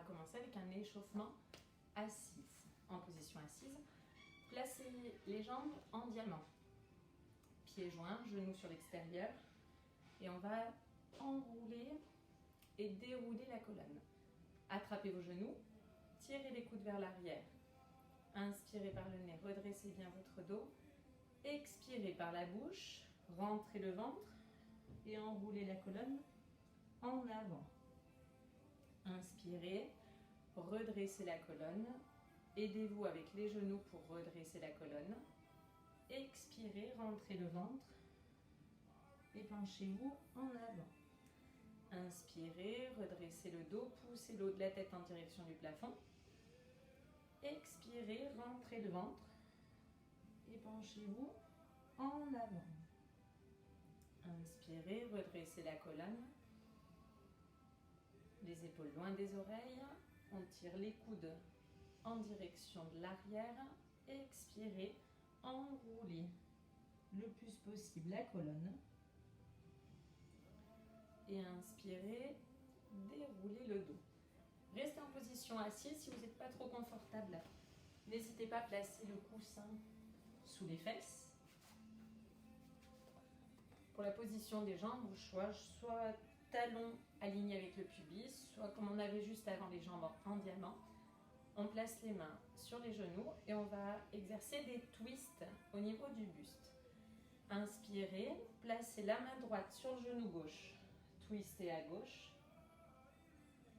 commencer avec un échauffement assise. En position assise, placez les jambes en diamant. Pieds joints, genoux sur l'extérieur. Et on va enrouler et dérouler la colonne. Attrapez vos genoux, tirez les coudes vers l'arrière. Inspirez par le nez, redressez bien votre dos. Expirez par la bouche, rentrez le ventre et enroulez la colonne en avant. Inspirez, redressez la colonne. Aidez-vous avec les genoux pour redresser la colonne. Expirez, rentrez le ventre et penchez-vous en avant. Inspirez, redressez le dos, poussez le haut de la tête en direction du plafond. Expirez, rentrez le ventre et penchez-vous en avant. Inspirez, redressez la colonne. Les épaules loin des oreilles. On tire les coudes en direction de l'arrière. Expirez, enroulez le plus possible la colonne. Et inspirez, déroulez le dos. Restez en position assise si vous n'êtes pas trop confortable. N'hésitez pas à placer le coussin sous les fesses. Pour la position des jambes, au choix, soit talons alignés avec le pubis, soit comme on avait juste avant les jambes en diamant. On place les mains sur les genoux et on va exercer des twists au niveau du buste. Inspirez, placez la main droite sur le genou gauche, twistez à gauche.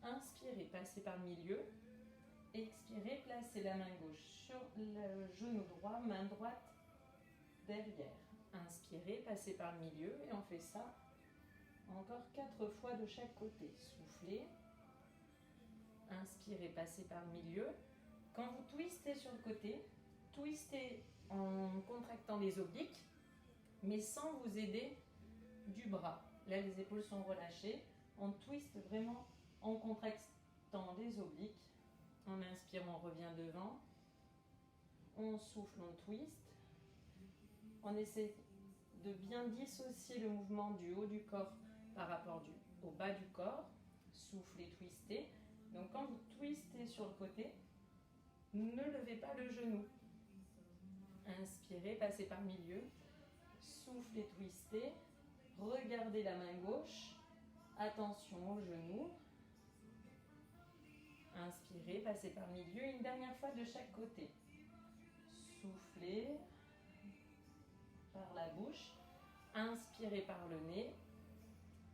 Inspirez, passez par le milieu. Expirez, placez la main gauche sur le genou droit, main droite derrière. Inspirez, passez par le milieu et on fait ça encore 4 fois de chaque côté. Soufflez. Inspirez, passez par le milieu. Quand vous twistez sur le côté, twistez en contractant les obliques, mais sans vous aider du bras. Là, les épaules sont relâchées. On twiste vraiment en contractant les obliques. On inspire, on revient devant. On souffle, on twist. On essaie de bien dissocier le mouvement du haut du corps par rapport au bas du corps. Soufflez, twistez. Donc quand vous twistez sur le côté, ne levez pas le genou. Inspirez, passez par le milieu. Soufflez, twistez. Regardez la main gauche. Attention au genou. Inspirez, passez par le milieu. Une dernière fois de chaque côté. Soufflez par la bouche. Inspirez par le nez.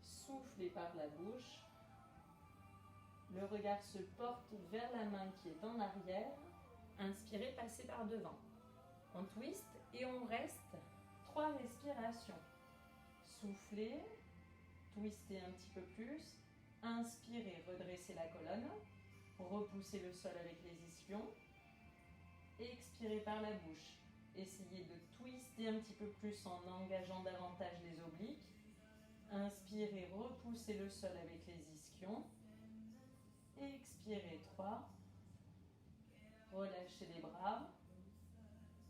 Soufflez par la bouche. Le regard se porte vers la main qui est en arrière. Inspirez, passez par devant. On twist et on reste 3 respirations. Soufflez, twistez un petit peu plus. Inspirez, redressez la colonne. Repoussez le sol avec les ischions. Expirez par la bouche. Essayez de twister un petit peu plus en engageant davantage les obliques. Inspirez, repoussez le sol avec les ischions. Expirez 3. Relâchez les bras.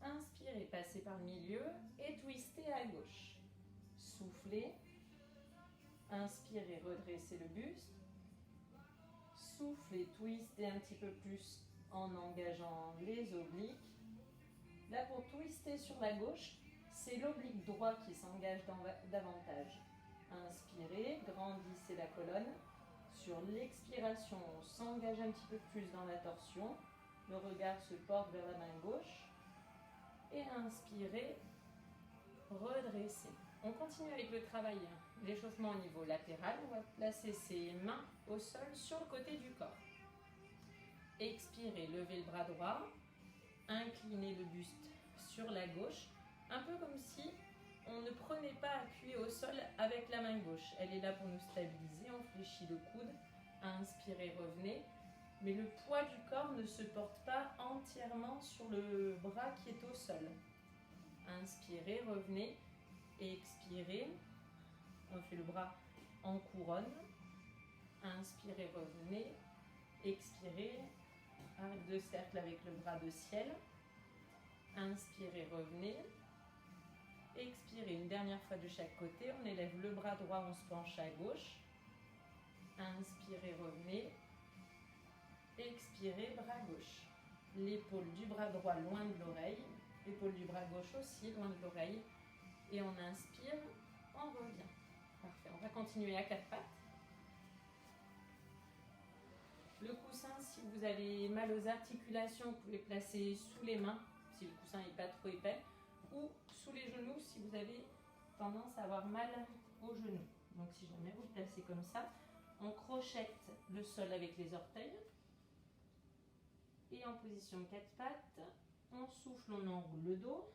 Inspirez, passez par le milieu et twistez à gauche. Soufflez. Inspirez, redressez le buste. Soufflez, twistez un petit peu plus en engageant les obliques. Là, pour twister sur la gauche, c'est l'oblique droit qui s'engage davantage. Inspirez, grandissez la colonne. Sur l'expiration, on s'engage un petit peu plus dans la torsion. Le regard se porte vers la main gauche. Et inspirez, redressez. On continue avec le travail, l'échauffement au niveau latéral. On va placer ses mains au sol sur le côté du corps. Expirez, levez le bras droit. Inclinez le buste sur la gauche. Un peu comme si on ne prenait pas appui au sol avec la main gauche. Elle est là pour nous stabiliser. On fléchit le coude. Inspirez, revenez. Mais le poids du corps ne se porte pas entièrement sur le bras qui est au sol. Inspirez, revenez. Expirez. On fait le bras en couronne. Inspirez, revenez. Expirez. Arc de cercle avec le bras de ciel. Inspirez, revenez. Expirez une dernière fois de chaque côté. On élève le bras droit, on se penche à gauche. Inspirez, revenez. Expirez, bras gauche. L'épaule du bras droit loin de l'oreille. Épaule du bras gauche aussi loin de l'oreille. Et on inspire, on revient. Parfait. On va continuer à quatre pattes. Le coussin, si vous avez mal aux articulations, vous pouvez placer sous les mains, si le coussin n'est pas trop épais, ou sous les genoux si vous avez tendance à avoir mal aux genoux. Donc si jamais vous le placez comme ça, on crochette le sol avec les orteils. Et en position quatre pattes, on souffle, on enroule le dos,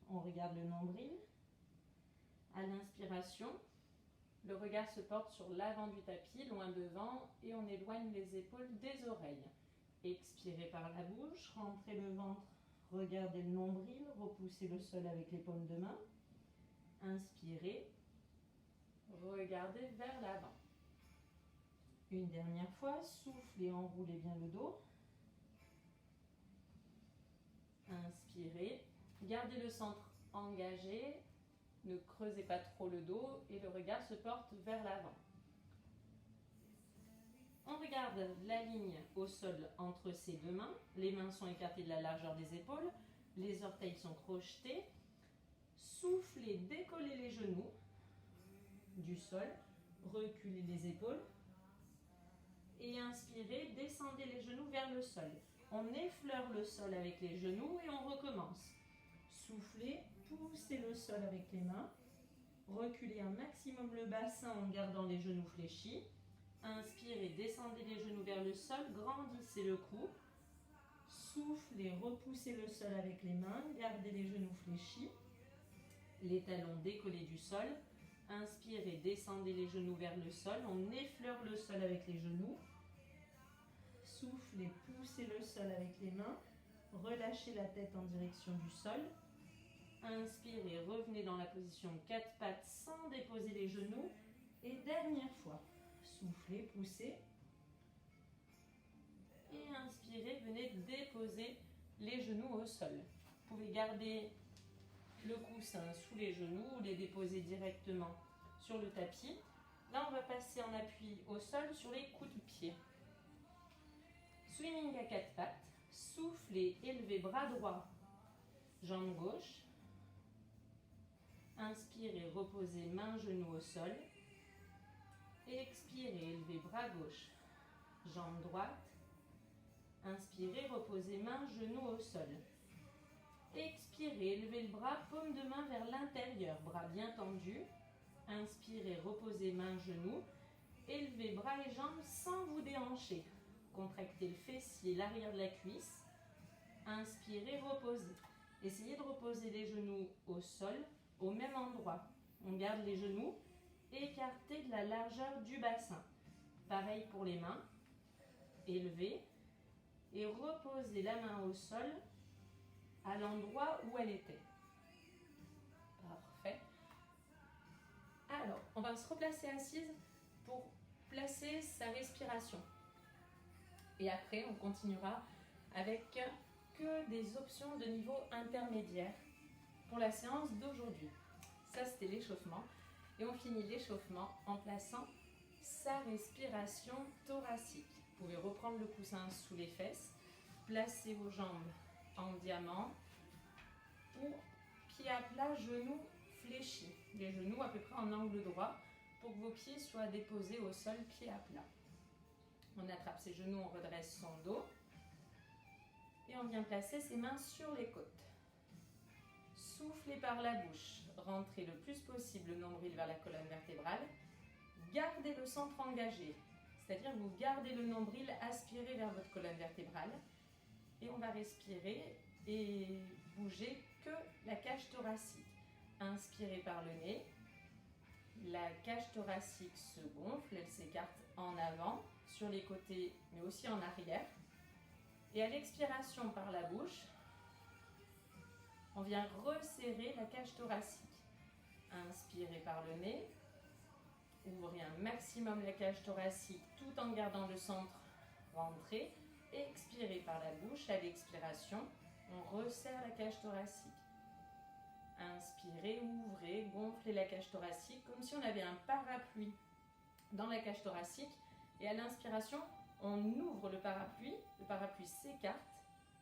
on regarde le nombril. À l'inspiration, le regard se porte sur l'avant du tapis, loin devant, et on éloigne les épaules des oreilles. Expirez par la bouche, rentrez le ventre, regardez le nombril, repoussez le sol avec les paumes de main. Inspirez, regardez vers l'avant. Une dernière fois, soufflez, enroulez bien le dos. Inspirez, gardez le centre engagé, ne creusez pas trop le dos et le regard se porte vers l'avant. On regarde la ligne au sol entre ses deux mains. Les mains sont écartées de la largeur des épaules. Les orteils sont crochetés. Soufflez, décollez les genoux du sol. Reculez les épaules. Et inspirez, descendez les genoux vers le sol. On effleure le sol avec les genoux et on recommence. Soufflez, poussez le sol avec les mains. Reculez un maximum le bassin en gardant les genoux fléchis. Inspirez, descendez les genoux vers le sol, grandissez le cou. Soufflez, repoussez le sol avec les mains, gardez les genoux fléchis. Les talons décollés du sol. Inspirez, descendez les genoux vers le sol. On effleure le sol avec les genoux. Soufflez, poussez le sol avec les mains. Relâchez la tête en direction du sol. Inspirez, revenez dans la position quatre pattes sans déposer les genoux. Et dernière fois, soufflez, poussez. Et inspirez, venez déposer les genoux au sol. Vous pouvez garder le coussin sous les genoux ou les déposer directement sur le tapis. Là, on va passer en appui au sol sur les coups de pied. Swimming à quatre pattes. Soufflez, élevez bras droit, jambe gauche. Inspirez, reposez main, genou au sol. Expirez, élevez bras gauche, jambe droite. Inspirez, reposez main, genou au sol. Expirez, élevez le bras, paume de main vers l'intérieur, bras bien tendus. Inspirez, reposez main, genou. Élevez bras et jambes sans vous déhancher. Contractez le fessier, l'arrière de la cuisse. Inspirez, reposez. Essayez de reposer les genoux au sol, au même endroit. On garde les genoux écartés de la largeur du bassin. Pareil pour les mains. Élevez et reposez la main au sol à l'endroit où elle était. Parfait. Alors, on va se replacer assise pour placer sa respiration. Et après, on continuera avec que des options de niveau intermédiaire pour la séance d'aujourd'hui. Ça, c'était l'échauffement. Et on finit l'échauffement en plaçant sa respiration thoracique. Vous pouvez reprendre le coussin sous les fesses, placer vos jambes en diamant ou pieds à plat, genoux fléchis. Les genoux à peu près en angle droit pour que vos pieds soient déposés au sol, pieds à plat. On attrape ses genoux, on redresse son dos et on vient placer ses mains sur les côtes. Soufflez par la bouche, rentrez le plus possible le nombril vers la colonne vertébrale. Gardez le centre engagé, c'est-à-dire vous gardez le nombril aspiré vers votre colonne vertébrale. Et on va respirer et bouger que la cage thoracique. Inspirez par le nez. La cage thoracique se gonfle, elle s'écarte en avant, sur les côtés, mais aussi en arrière. Et à l'expiration par la bouche, on vient resserrer la cage thoracique. Inspirez par le nez. Ouvrez un maximum la cage thoracique tout en gardant le centre rentré. Expirez par la bouche. À l'expiration, on resserre la cage thoracique. Inspirez, ouvrez, gonflez la cage thoracique comme si on avait un parapluie dans la cage thoracique. Et à l'inspiration, On ouvre le parapluie s'écarte,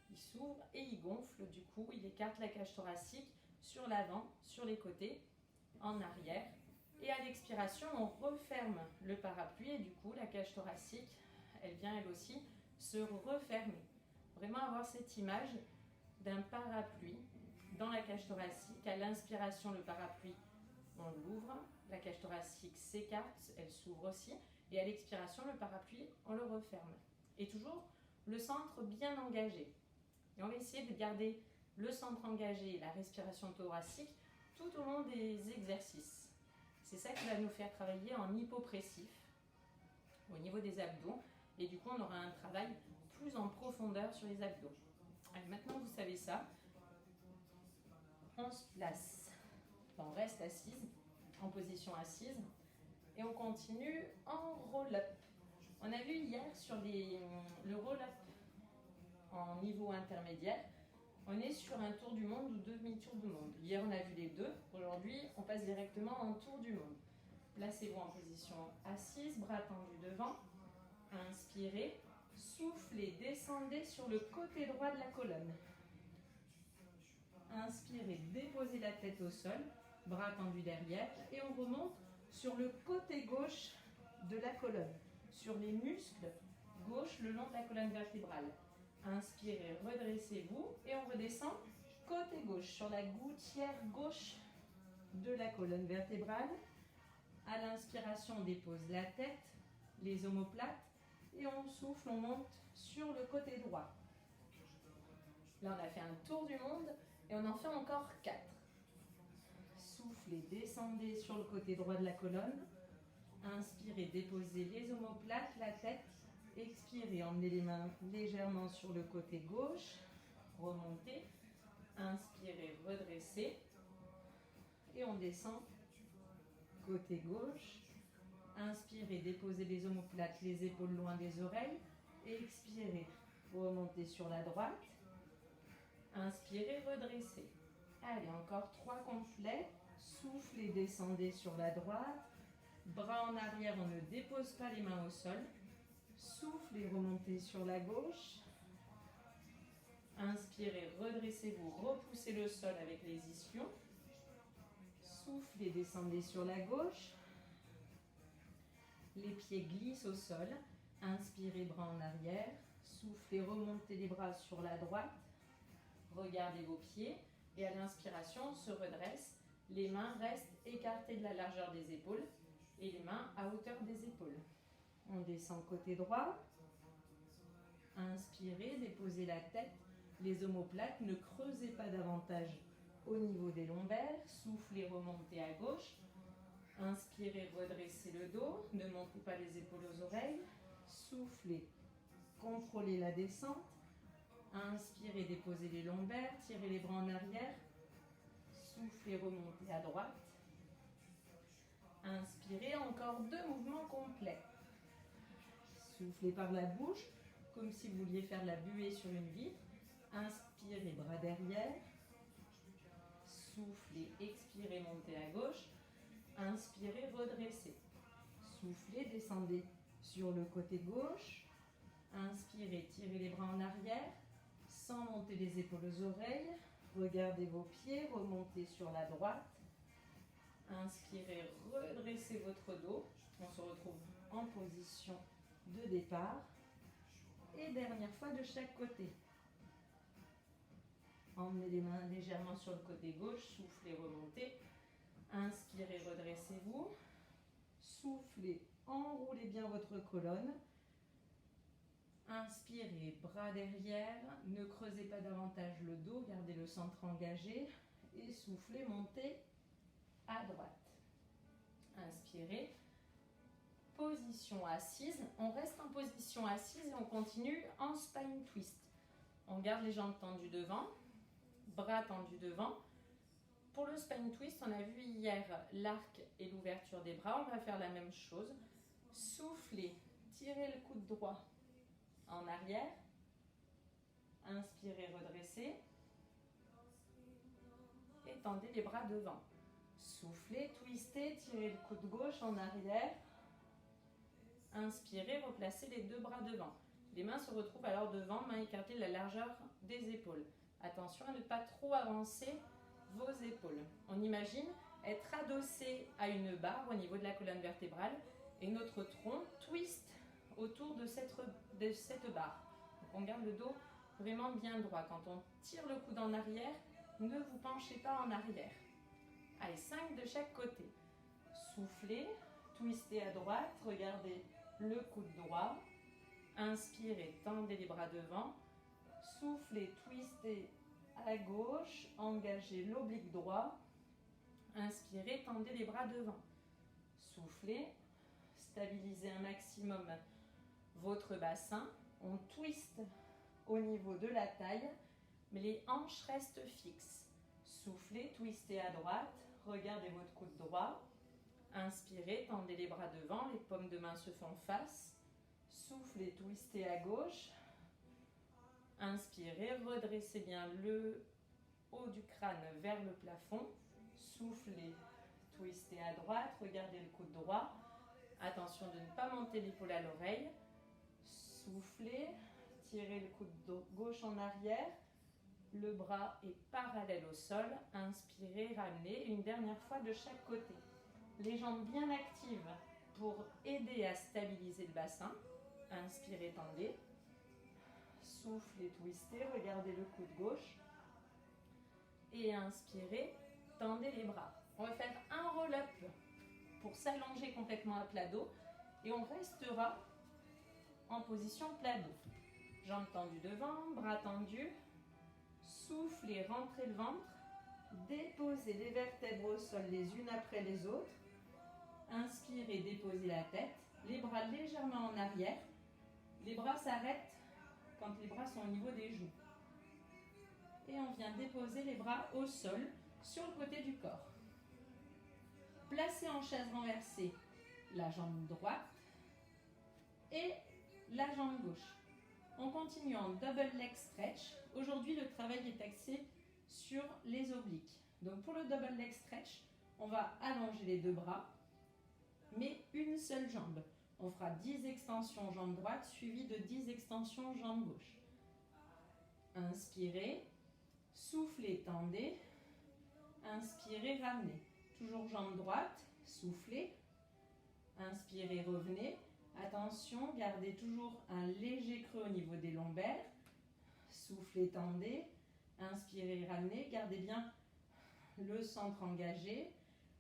il s'ouvre et il gonfle, du coup il écarte la cage thoracique sur l'avant, sur les côtés, en arrière. Et à l'expiration, on referme le parapluie et du coup la cage thoracique, elle vient elle aussi se refermer. Vraiment avoir cette image d'un parapluie dans la cage thoracique. À l'inspiration, le parapluie, on l'ouvre, la cage thoracique s'écarte, elle s'ouvre aussi. Et à l'expiration, le parapluie, on le referme. Et toujours le centre bien engagé. Et on va essayer de garder le centre engagé et la respiration thoracique tout au long des exercices. C'est ça qui va nous faire travailler en hypopressif au niveau des abdos. Et du coup, on aura un travail plus en profondeur sur les abdos. Allez, maintenant, vous savez ça. On se place. On reste assise, en position assise. Et on continue en roll-up. On a vu hier sur le roll-up en niveau intermédiaire, on est sur un tour du monde ou demi-tour du monde. Hier, on a vu les deux. Aujourd'hui, on passe directement en tour du monde. Placez-vous en position assise, bras tendus devant. Inspirez, soufflez, descendez sur le côté droit de la colonne. Inspirez, déposez la tête au sol, bras tendus derrière. Et on remonte sur le côté gauche de la colonne, sur les muscles gauche le long de la colonne vertébrale. Inspirez, redressez-vous et on redescend côté gauche, sur la gouttière gauche de la colonne vertébrale. À l'inspiration, on dépose la tête, les omoplates et on souffle, on monte sur le côté droit. Là, on a fait un tour du monde et on en fait encore 4. Soufflez, descendez sur le côté droit de la colonne. Inspirez, déposez les omoplates, la tête. Expirez, emmenez les mains légèrement sur le côté gauche. Remontez. Inspirez, redressez. Et on descend côté gauche. Inspirez, déposez les omoplates, les épaules loin des oreilles. Expirez, remontez sur la droite. Inspirez, redressez. Allez, encore 3 complets. Soufflez, descendez sur la droite. Bras en arrière, on ne dépose pas les mains au sol. Soufflez, remontez sur la gauche. Inspirez, redressez-vous, repoussez le sol avec les ischions. Soufflez, descendez sur la gauche. Les pieds glissent au sol. Inspirez, bras en arrière. Soufflez, remontez les bras sur la droite. Regardez vos pieds. Et à l'inspiration, on se redresse. Les mains restent écartées de la largeur des épaules. Et les mains à hauteur des épaules. On descend côté droit. Inspirez, déposez la tête. Les omoplates, ne creusez pas davantage au niveau des lombaires. Soufflez, remontez à gauche. Inspirez, redressez le dos. Ne montez pas les épaules aux oreilles. Soufflez, contrôlez la descente. Inspirez, déposez les lombaires. Tirez les bras en arrière. Soufflez, remontez à droite. Inspirez, encore 2 mouvements complets. Soufflez par la bouche, comme si vous vouliez faire la buée sur une vitre. Inspirez, bras derrière. Soufflez, expirez, montez à gauche. Inspirez, redressez. Soufflez, descendez sur le côté gauche. Inspirez, tirez les bras en arrière, sans monter les épaules aux oreilles. Regardez vos pieds, remontez sur la droite. Inspirez, redressez votre dos. On se retrouve en position de départ. Et dernière fois de chaque côté. Emmenez les mains légèrement sur le côté gauche. Soufflez, remontez. Inspirez, redressez-vous. Soufflez, enroulez bien votre colonne. Inspirez, bras derrière. Ne creusez pas davantage le dos. Gardez le centre engagé. Et soufflez, montez à droite. Inspirez. Position assise. On reste en position assise et on continue en spine twist. On garde les jambes tendues devant, bras tendus devant. Pour le spine twist, on a vu hier l'arc et l'ouverture des bras. On va faire la même chose. Soufflez, tirez le coude droit en arrière. Inspirez, redressez. Et tendez les bras devant. Soufflez, twistez, tirez le coude gauche en arrière. Inspirez, replacez les deux bras devant. Les mains se retrouvent alors devant, mains écartées de la largeur des épaules. Attention à ne pas trop avancer vos épaules. On imagine être adossé à une barre au niveau de la colonne vertébrale et notre tronc twist autour de cette barre. Donc on garde le dos vraiment bien droit. Quand on tire le coude en arrière, ne vous penchez pas en arrière. Allez, 5 de chaque côté. Soufflez, twistez à droite, regardez le coude droit. Inspirez, tendez les bras devant. Soufflez, twistez à gauche, engagez l'oblique droit. Inspirez, tendez les bras devant. Soufflez, stabilisez un maximum votre bassin. On twiste au niveau de la taille, mais les hanches restent fixes. Soufflez, twistez à droite, regardez votre coude droit. Inspirez, tendez les bras devant, les paumes de main se font face. Soufflez, twistez à gauche. Inspirez, redressez bien le haut du crâne vers le plafond. Soufflez, twistez à droite, regardez le coude droit. Attention de ne pas monter l'épaule à l'oreille. Soufflez, tirez le coude gauche en arrière. Le bras est parallèle au sol. Inspirez, ramenez. Une dernière fois de chaque côté. Les jambes bien actives pour aider à stabiliser le bassin. Inspirez, tendez. Soufflez, twistez, regardez le coude gauche. Et inspirez, tendez les bras. On va faire un roll-up pour s'allonger complètement à plat dos. Et on restera en position plat dos. Jambes tendues devant, bras tendus. Soufflez, rentrez le ventre. Déposez les vertèbres au sol les unes après les autres. Inspirez, déposez la tête. Les bras légèrement en arrière. Les bras s'arrêtent quand les bras sont au niveau des joues. Et on vient déposer les bras au sol sur le côté du corps. Placez en chaise renversée la jambe droite et la jambe gauche. On continue en double leg stretch. Aujourd'hui, le travail est axé sur les obliques. Donc pour le double leg stretch, on va allonger les deux bras, mais une seule jambe. On fera 10 extensions jambe droite suivies de 10 extensions jambe gauche. Inspirez, soufflez, tendez. Inspirez, ramenez. Toujours jambe droite, soufflez. Inspirez, revenez. Attention, gardez toujours un léger creux au niveau des lombaires. Soufflez, tendez. Inspirez, ramenez. Gardez bien le centre engagé.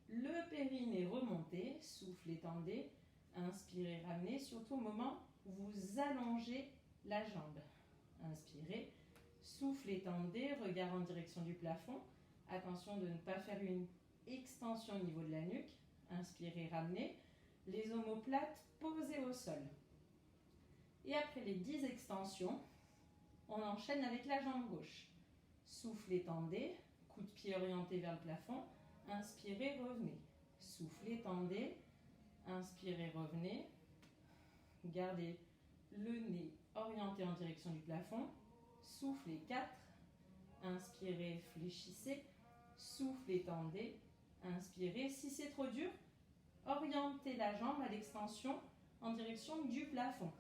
Le périnée remonté. Soufflez, tendez. Inspirez, ramenez. Surtout au moment où vous allongez la jambe. Inspirez. Soufflez, tendez. Regard en direction du plafond. Attention de ne pas faire une extension au niveau de la nuque. Inspirez, ramenez. Les omoplates posées au sol. Et après les 10 extensions, on enchaîne avec la jambe gauche. Soufflez, tendez. Coup de pied orienté vers le plafond. Inspirez, revenez. Soufflez, tendez. Inspirez, revenez. Gardez le nez orienté en direction du plafond. Soufflez, 4. Inspirez, fléchissez. Soufflez, tendez. Inspirez. Si c'est trop dur, orientez la jambe à l'extension en direction du plafond.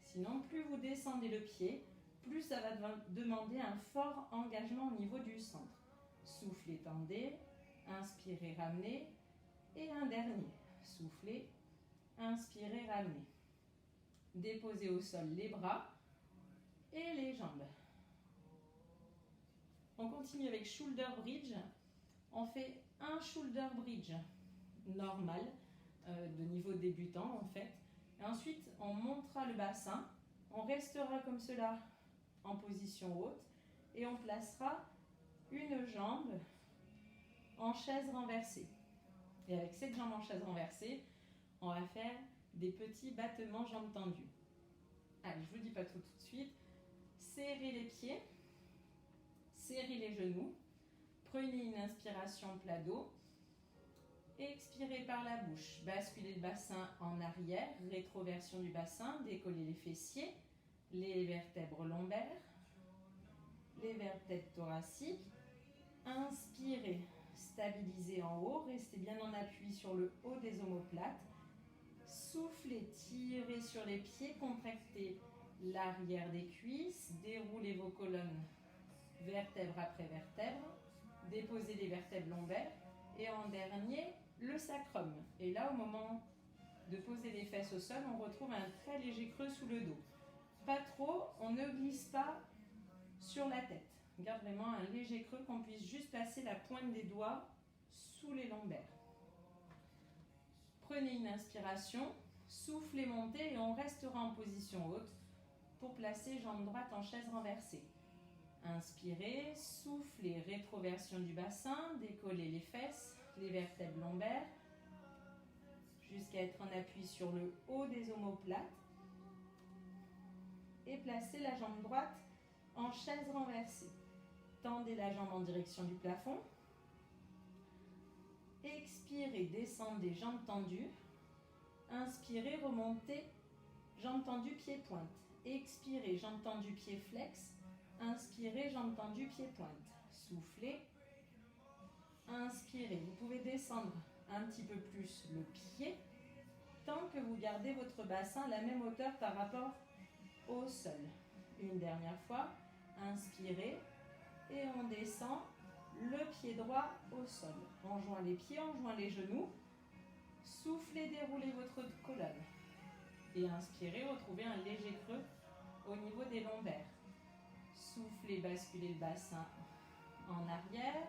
Sinon, plus vous descendez le pied, plus ça va demander un fort engagement au niveau du centre. Soufflez, tendez. Inspirez, ramenez. Et un dernier. Soufflez. Inspirez, ramenez. Déposez au sol les bras et les jambes. On continue avec shoulder bridge. On fait un shoulder bridge normal, de niveau débutant en fait. Et ensuite, on montera le bassin. On restera comme cela en position haute. Et on placera une jambe en chaise renversée. Et avec cette jambe en chaise renversée, on va faire des petits battements jambes tendues. Allez, je ne vous dis pas tout de suite. Serrez les pieds. Serrez les genoux. Prenez une inspiration plat dos. Expirez par la bouche. Basculez le bassin en arrière. Rétroversion du bassin. Décollez les fessiers. Les vertèbres lombaires. Les vertèbres thoraciques. Inspirez. Stabilisez en haut. Restez bien en appui sur le haut des omoplates. Soufflez, tirez sur les pieds, contractez l'arrière des cuisses, déroulez vos colonnes vertèbre après vertèbre, déposez les vertèbres lombaires et en dernier, le sacrum. Et là, au moment de poser les fesses au sol, on retrouve un très léger creux sous le dos. Pas trop, on ne glisse pas sur la tête. On garde vraiment un léger creux, qu'on puisse juste passer la pointe des doigts sous les lombaires. Prenez une inspiration, soufflez, montez et on restera en position haute pour placer jambe droite en chaise renversée. Inspirez, soufflez, rétroversion du bassin, décollez les fesses, les vertèbres lombaires, jusqu'à être en appui sur le haut des omoplates. Et placez la jambe droite en chaise renversée. Tendez la jambe en direction du plafond. Expirez, descendez, jambes tendues. Inspirez, remontez, jambes tendues, pieds pointe. Expirez, jambes tendues, pieds flex. Inspirez, jambes tendues, pieds pointe. Soufflez. Inspirez. Vous pouvez descendre un petit peu plus le pied tant que vous gardez votre bassin à la même hauteur par rapport au sol. Une dernière fois. Inspirez et on descend le pied droit au sol. On joint les pieds, on joint les genoux. Soufflez, déroulez votre colonne. Et inspirez, retrouvez un léger creux au niveau des lombaires. Soufflez, basculez le bassin en arrière.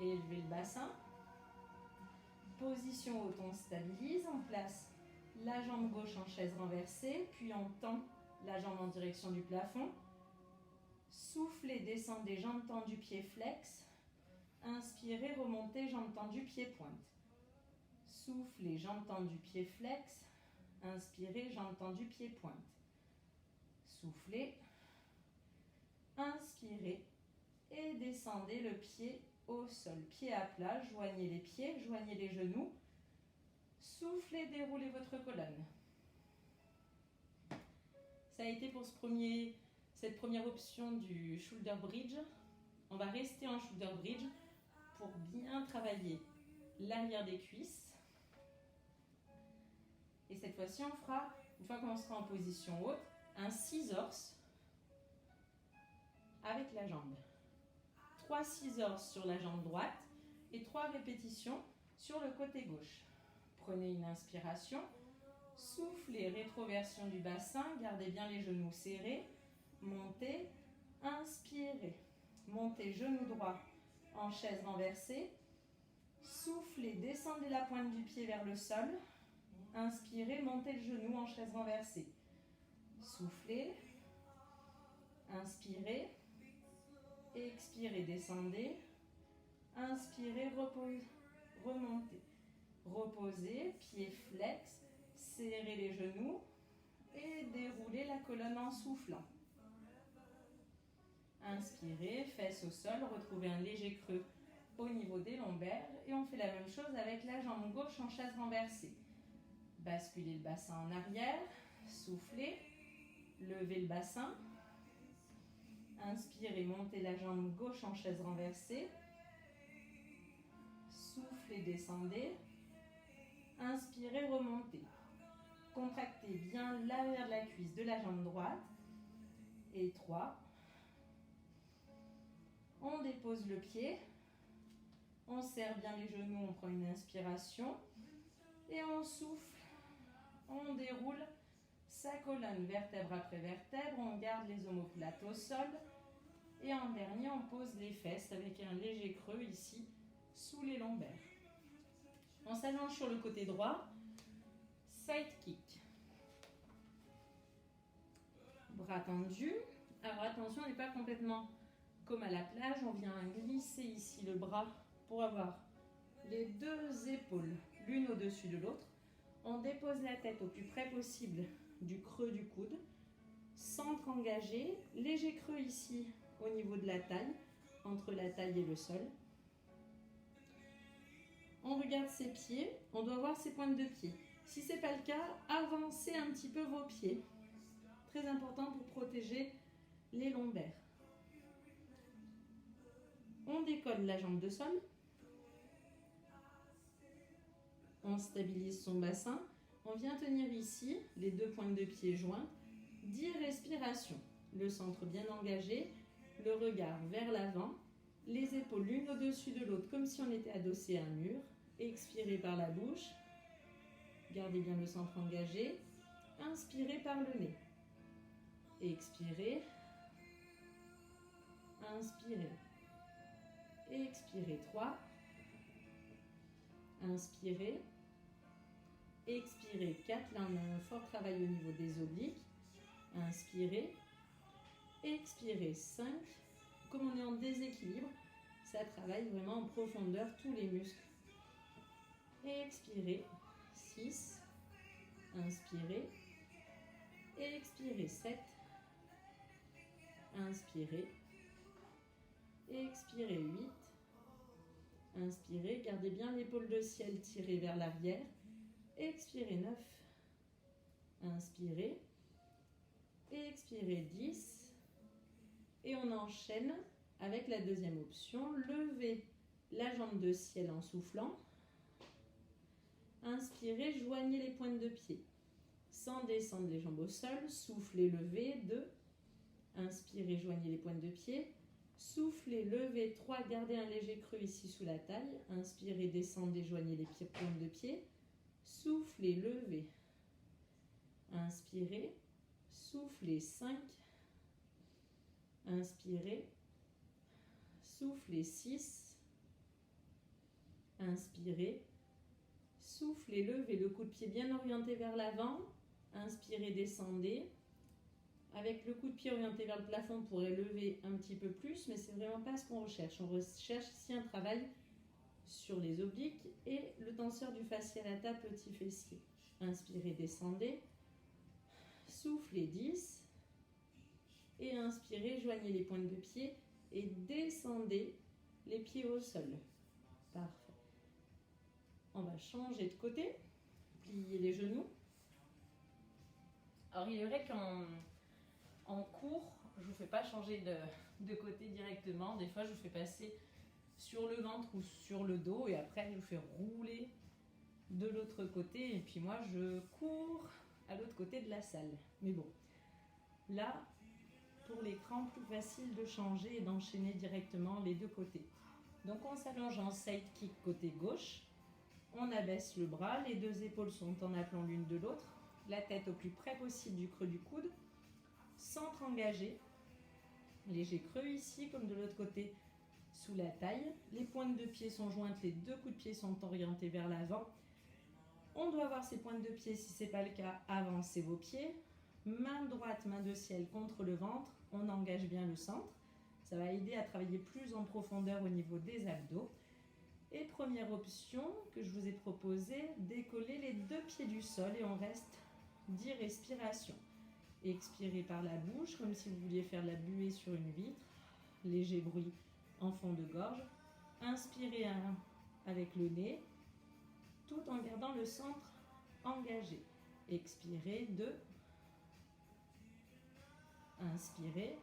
Élevez le bassin. Position haute, on stabilise. On place la jambe gauche en chaise renversée. Puis on tend la jambe en direction du plafond. Soufflez, descendez, jambes tendues, pieds flex. Inspirez, remontez, jambes tendues, pieds pointe. Soufflez, jambes tendues, pieds flex. Inspirez, jambes tendues, pieds pointe. Soufflez. Inspirez et descendez le pied au sol. Pied à plat, joignez les pieds, joignez les genoux. Soufflez, déroulez votre colonne. Ça a été pour cette première option du shoulder bridge. On va rester en shoulder bridge pour bien travailler l'arrière des cuisses. Et cette fois-ci, on fera, une fois qu'on sera en position haute, un scissors avec la jambe. 3 scissors sur la jambe droite et 3 répétitions sur le côté gauche. Prenez une inspiration, soufflez, rétroversion du bassin, gardez bien les genoux serrés, montez, inspirez, montez genou droit en chaise renversée, soufflez, descendez la pointe du pied vers le sol, inspirez, montez le genou en chaise renversée, soufflez, inspirez, expirez, descendez, inspirez, remontez, reposez, pieds flex, serrez les genoux et déroulez la colonne en soufflant. Inspirez, fesses au sol, retrouvez un léger creux au niveau des lombaires et on fait la même chose avec la jambe gauche en chaise renversée. Basculez le bassin en arrière, soufflez, levez le bassin. Inspirez, montez la jambe gauche en chaise renversée. Soufflez, descendez. Inspirez, remontez. Contractez bien l'arrière de la cuisse de la jambe droite. Et 3. On dépose le pied. On serre bien les genoux, on prend une inspiration. Et on souffle. On déroule sa colonne vertèbre après vertèbre. On garde les omoplates au sol. Et en dernier, on pose les fesses avec un léger creux ici, sous les lombaires. On s'allonge sur le côté droit. Side kick. Bras tendus. Alors attention, on n'est pas complètement comme à la plage. On vient glisser ici le bras pour avoir les 2 épaules l'une au-dessus de l'autre. On dépose la tête au plus près possible du creux du coude. Centre engagé. Léger creux ici au niveau de la taille, entre la taille et le sol. On regarde ses pieds, on doit voir ses pointes de pied. Si ce n'est pas le cas, avancez un petit peu vos pieds. Très important pour protéger les lombaires. On décolle la jambe de sol. On stabilise son bassin. On vient tenir ici les deux pointes de pied jointes. 10 respirations. Le centre bien engagé, le regard vers l'avant, les épaules l'une au-dessus de l'autre comme si on était adossé à un mur. Expirez par la bouche. Gardez bien le centre engagé. Inspirez par le nez. Expirez. Inspirez. Expirez 3. Inspirez. Expirez 4. Là, on a un fort travail au niveau des obliques. Inspirez. Expirez 5. Comme on est en déséquilibre, ça travaille vraiment en profondeur tous les muscles. Expirez 6. Inspirez. Expirez 7. Inspirez. Expirez 8. Inspirez. Gardez bien l'épaule de ciel tirée vers l'arrière. Expirez 9. Inspirez. Expirez 10. Et on enchaîne avec la deuxième option. Levez la jambe de ciel en soufflant. Inspirez, joignez les pointes de pied. Sans descendre les jambes au sol. Soufflez, levez 2. Inspirez, joignez les pointes de pied. Soufflez, levez 3. Gardez un léger creux ici sous la taille. Inspirez, descendez, joignez les pointes de pied. Soufflez, levez. Inspirez. Soufflez 5. Inspirez. Soufflez 6. Inspirez. Soufflez, levez le coup de pied bien orienté vers l'avant. Inspirez, descendez. Avec le coup de pied orienté vers le plafond, on pourrait lever un petit peu plus, mais c'est vraiment pas ce qu'on recherche. On recherche ici un travail sur les obliques et le tenseur du fascia lata petit fessier. Inspirez, descendez. Soufflez 10. Et inspirez, joignez les pointes de pied et descendez les pieds au sol. Parfait. On va changer de côté. Plier les genoux. Alors il est vrai qu'en cours, je ne vous fais pas changer de côté directement. Des fois, je vous fais passer sur le ventre ou sur le dos et après, je vous fais rouler de l'autre côté. Et puis moi, je cours à l'autre côté de la salle. Mais bon, là, pour l'écran, plus facile de changer et d'enchaîner directement les deux côtés. Donc on s'allonge en side kick côté gauche. On abaisse le bras, les deux épaules sont en appelant l'une de l'autre. La tête au plus près possible du creux du coude. Centre engagé. Léger creux ici comme de l'autre côté sous la taille. Les pointes de pied sont jointes, les deux coups de pied sont orientés vers l'avant. On doit avoir ces pointes de pied, si ce n'est pas le cas, avancez vos pieds. Main droite, main de ciel contre le ventre. On engage bien le centre. Ça va aider à travailler plus en profondeur au niveau des abdos. Et première option que je vous ai proposée, décoller les deux pieds du sol et on reste 10 respirations. Expirez par la bouche comme si vous vouliez faire la buée sur une vitre. Léger bruit en fond de gorge. Inspirez avec le nez tout en gardant le centre engagé. Expirez 2. Inspirez.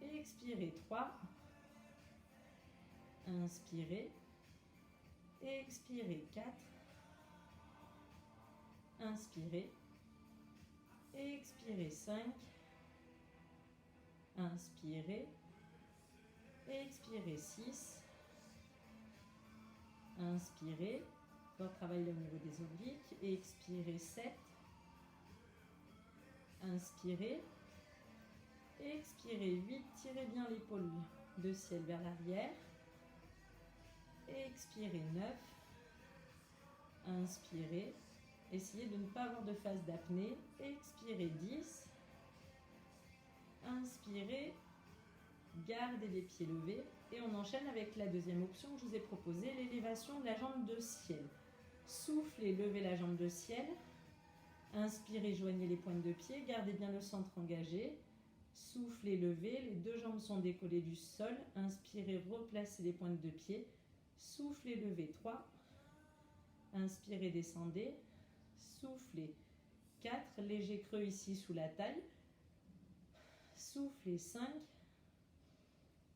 Expirez 3. Inspirez. Expirez 4. Inspirez. Expirez 5. Inspirez. Expirez 6. Inspirez. Fort travail au niveau des obliques. Expirez 7. Inspirez. Expirez 8. Tirez bien l'épaule de ciel vers l'arrière. Expirez 9. Inspirez. Essayez de ne pas avoir de phase d'apnée. Expirez 10. Inspirez. Gardez les pieds levés. Et on enchaîne avec la deuxième option que je vous ai proposée, l'élévation de la jambe de ciel. Soufflez, levez la jambe de ciel. Inspirez, joignez les pointes de pied. Gardez bien le centre engagé. Soufflez, levez. Les deux jambes sont décollées du sol. Inspirez, replacez les pointes de pied. Soufflez, levez 3. Inspirez, descendez. Soufflez 4. Léger creux ici sous la taille. Soufflez 5.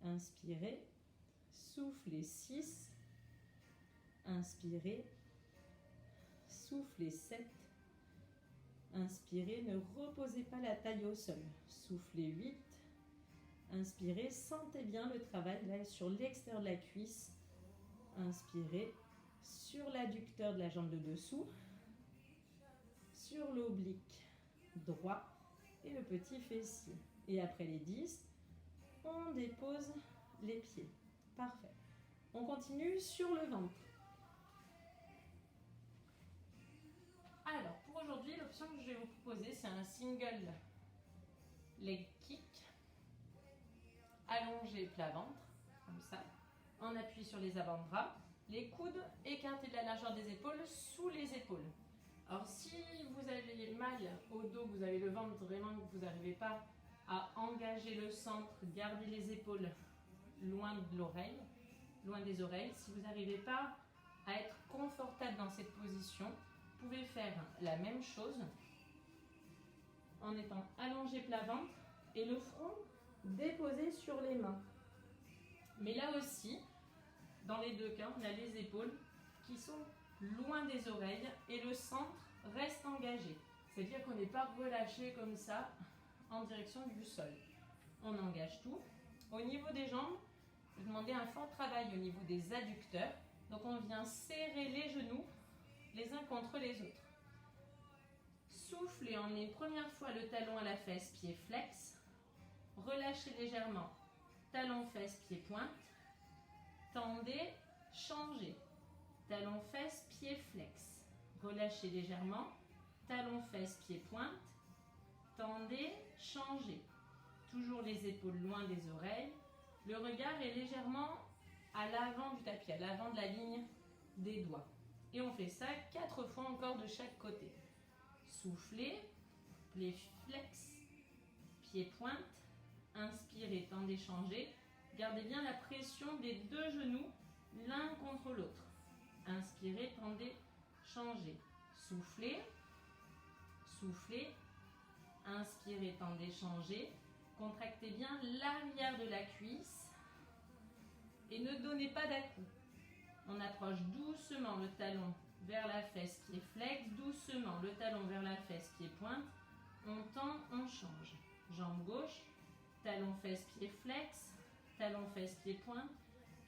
Inspirez. Soufflez 6. Inspirez. Soufflez 7. Inspirez, ne reposez pas la taille au sol. Soufflez 8. Inspirez, sentez bien le travail là sur l'extérieur de la cuisse. Inspirez sur l'adducteur de la jambe de dessous, sur l'oblique droit et le petit fessier. Et après les 10, on dépose les pieds. Parfait. On continue sur le ventre. Alors, pour aujourd'hui, l'option que je vais vous proposer, c'est un single leg kick. Allongé plat ventre, comme ça. On appuie sur les avant-bras. Les coudes écartés de la largeur des épaules, sous les épaules. Alors, si vous avez mal au dos, vous avez le ventre vraiment que vous n'arrivez pas à engager le centre, gardez les épaules loin de l'oreille, loin des oreilles. Si vous n'arrivez pas à être confortable dans cette position, vous pouvez faire la même chose en étant allongé plat ventre et le front déposé sur les mains. Mais là aussi, dans les deux cas, on a les épaules qui sont loin des oreilles et le centre reste engagé. C'est-à-dire qu'on n'est pas relâché comme ça en direction du sol. On engage tout. Au niveau des jambes, je vais demander un fort travail au niveau des adducteurs. Donc on vient serrer les genoux les uns contre les autres. Soufflez, on est une première fois le talon à la fesse, pied flex. Relâchez légèrement, talon fesse, pied pointe. Tendez, changez. Talon fesse, pied flex. Relâchez légèrement, talon fesse, pied pointe. Tendez, changez. Toujours les épaules loin des oreilles. Le regard est légèrement à l'avant du tapis, à l'avant de la ligne des doigts. Et on fait ça 4 fois encore de chaque côté. Soufflez, pied flex, pied pointe. Inspirez, tendez, changez. Gardez bien la pression des deux genoux l'un contre l'autre. Inspirez, tendez, changez. Soufflez, soufflez. Inspirez, tendez, changez. Contractez bien l'arrière de la cuisse et ne donnez pas d'à-coups. On approche doucement le talon vers la fesse, pied flex, doucement le talon vers la fesse, pied pointe. On tend, on change. Jambe gauche, talon fesse, pied flex, talon fesse, pied pointe.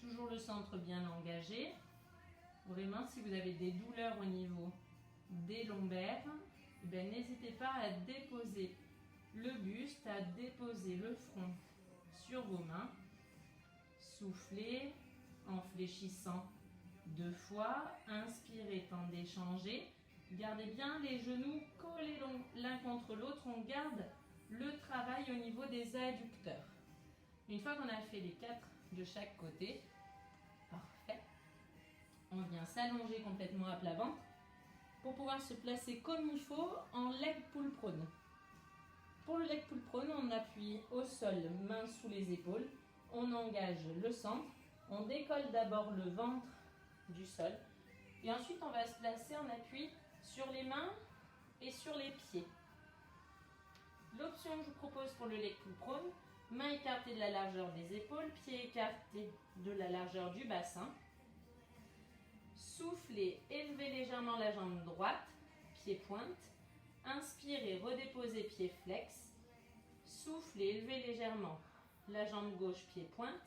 Toujours le centre bien engagé. Vraiment, si vous avez des douleurs au niveau des lombaires, n'hésitez pas à déposer le buste, à déposer le front sur vos mains. Soufflez en fléchissant 2 fois. Inspirez, tendez, changez. Gardez bien les genoux collés l'un contre l'autre. On garde le travail au niveau des adducteurs. Une fois qu'on a fait les 4 de chaque côté, parfait, on vient s'allonger complètement à plat ventre pour pouvoir se placer comme il faut en leg pull prone. Pour le leg pull prone, on appuie au sol, mains sous les épaules, on engage le centre, on décolle d'abord le ventre du sol et ensuite on va se placer en appui sur les mains et sur les pieds. L'option que je vous propose pour le leg pull prone, mains écartées de la largeur des épaules, pieds écartés de la largeur du bassin. Soufflez, élevez légèrement la jambe droite, pied pointe. Inspirez, redéposez pied flex. Soufflez, élevez légèrement la jambe gauche, pied pointe.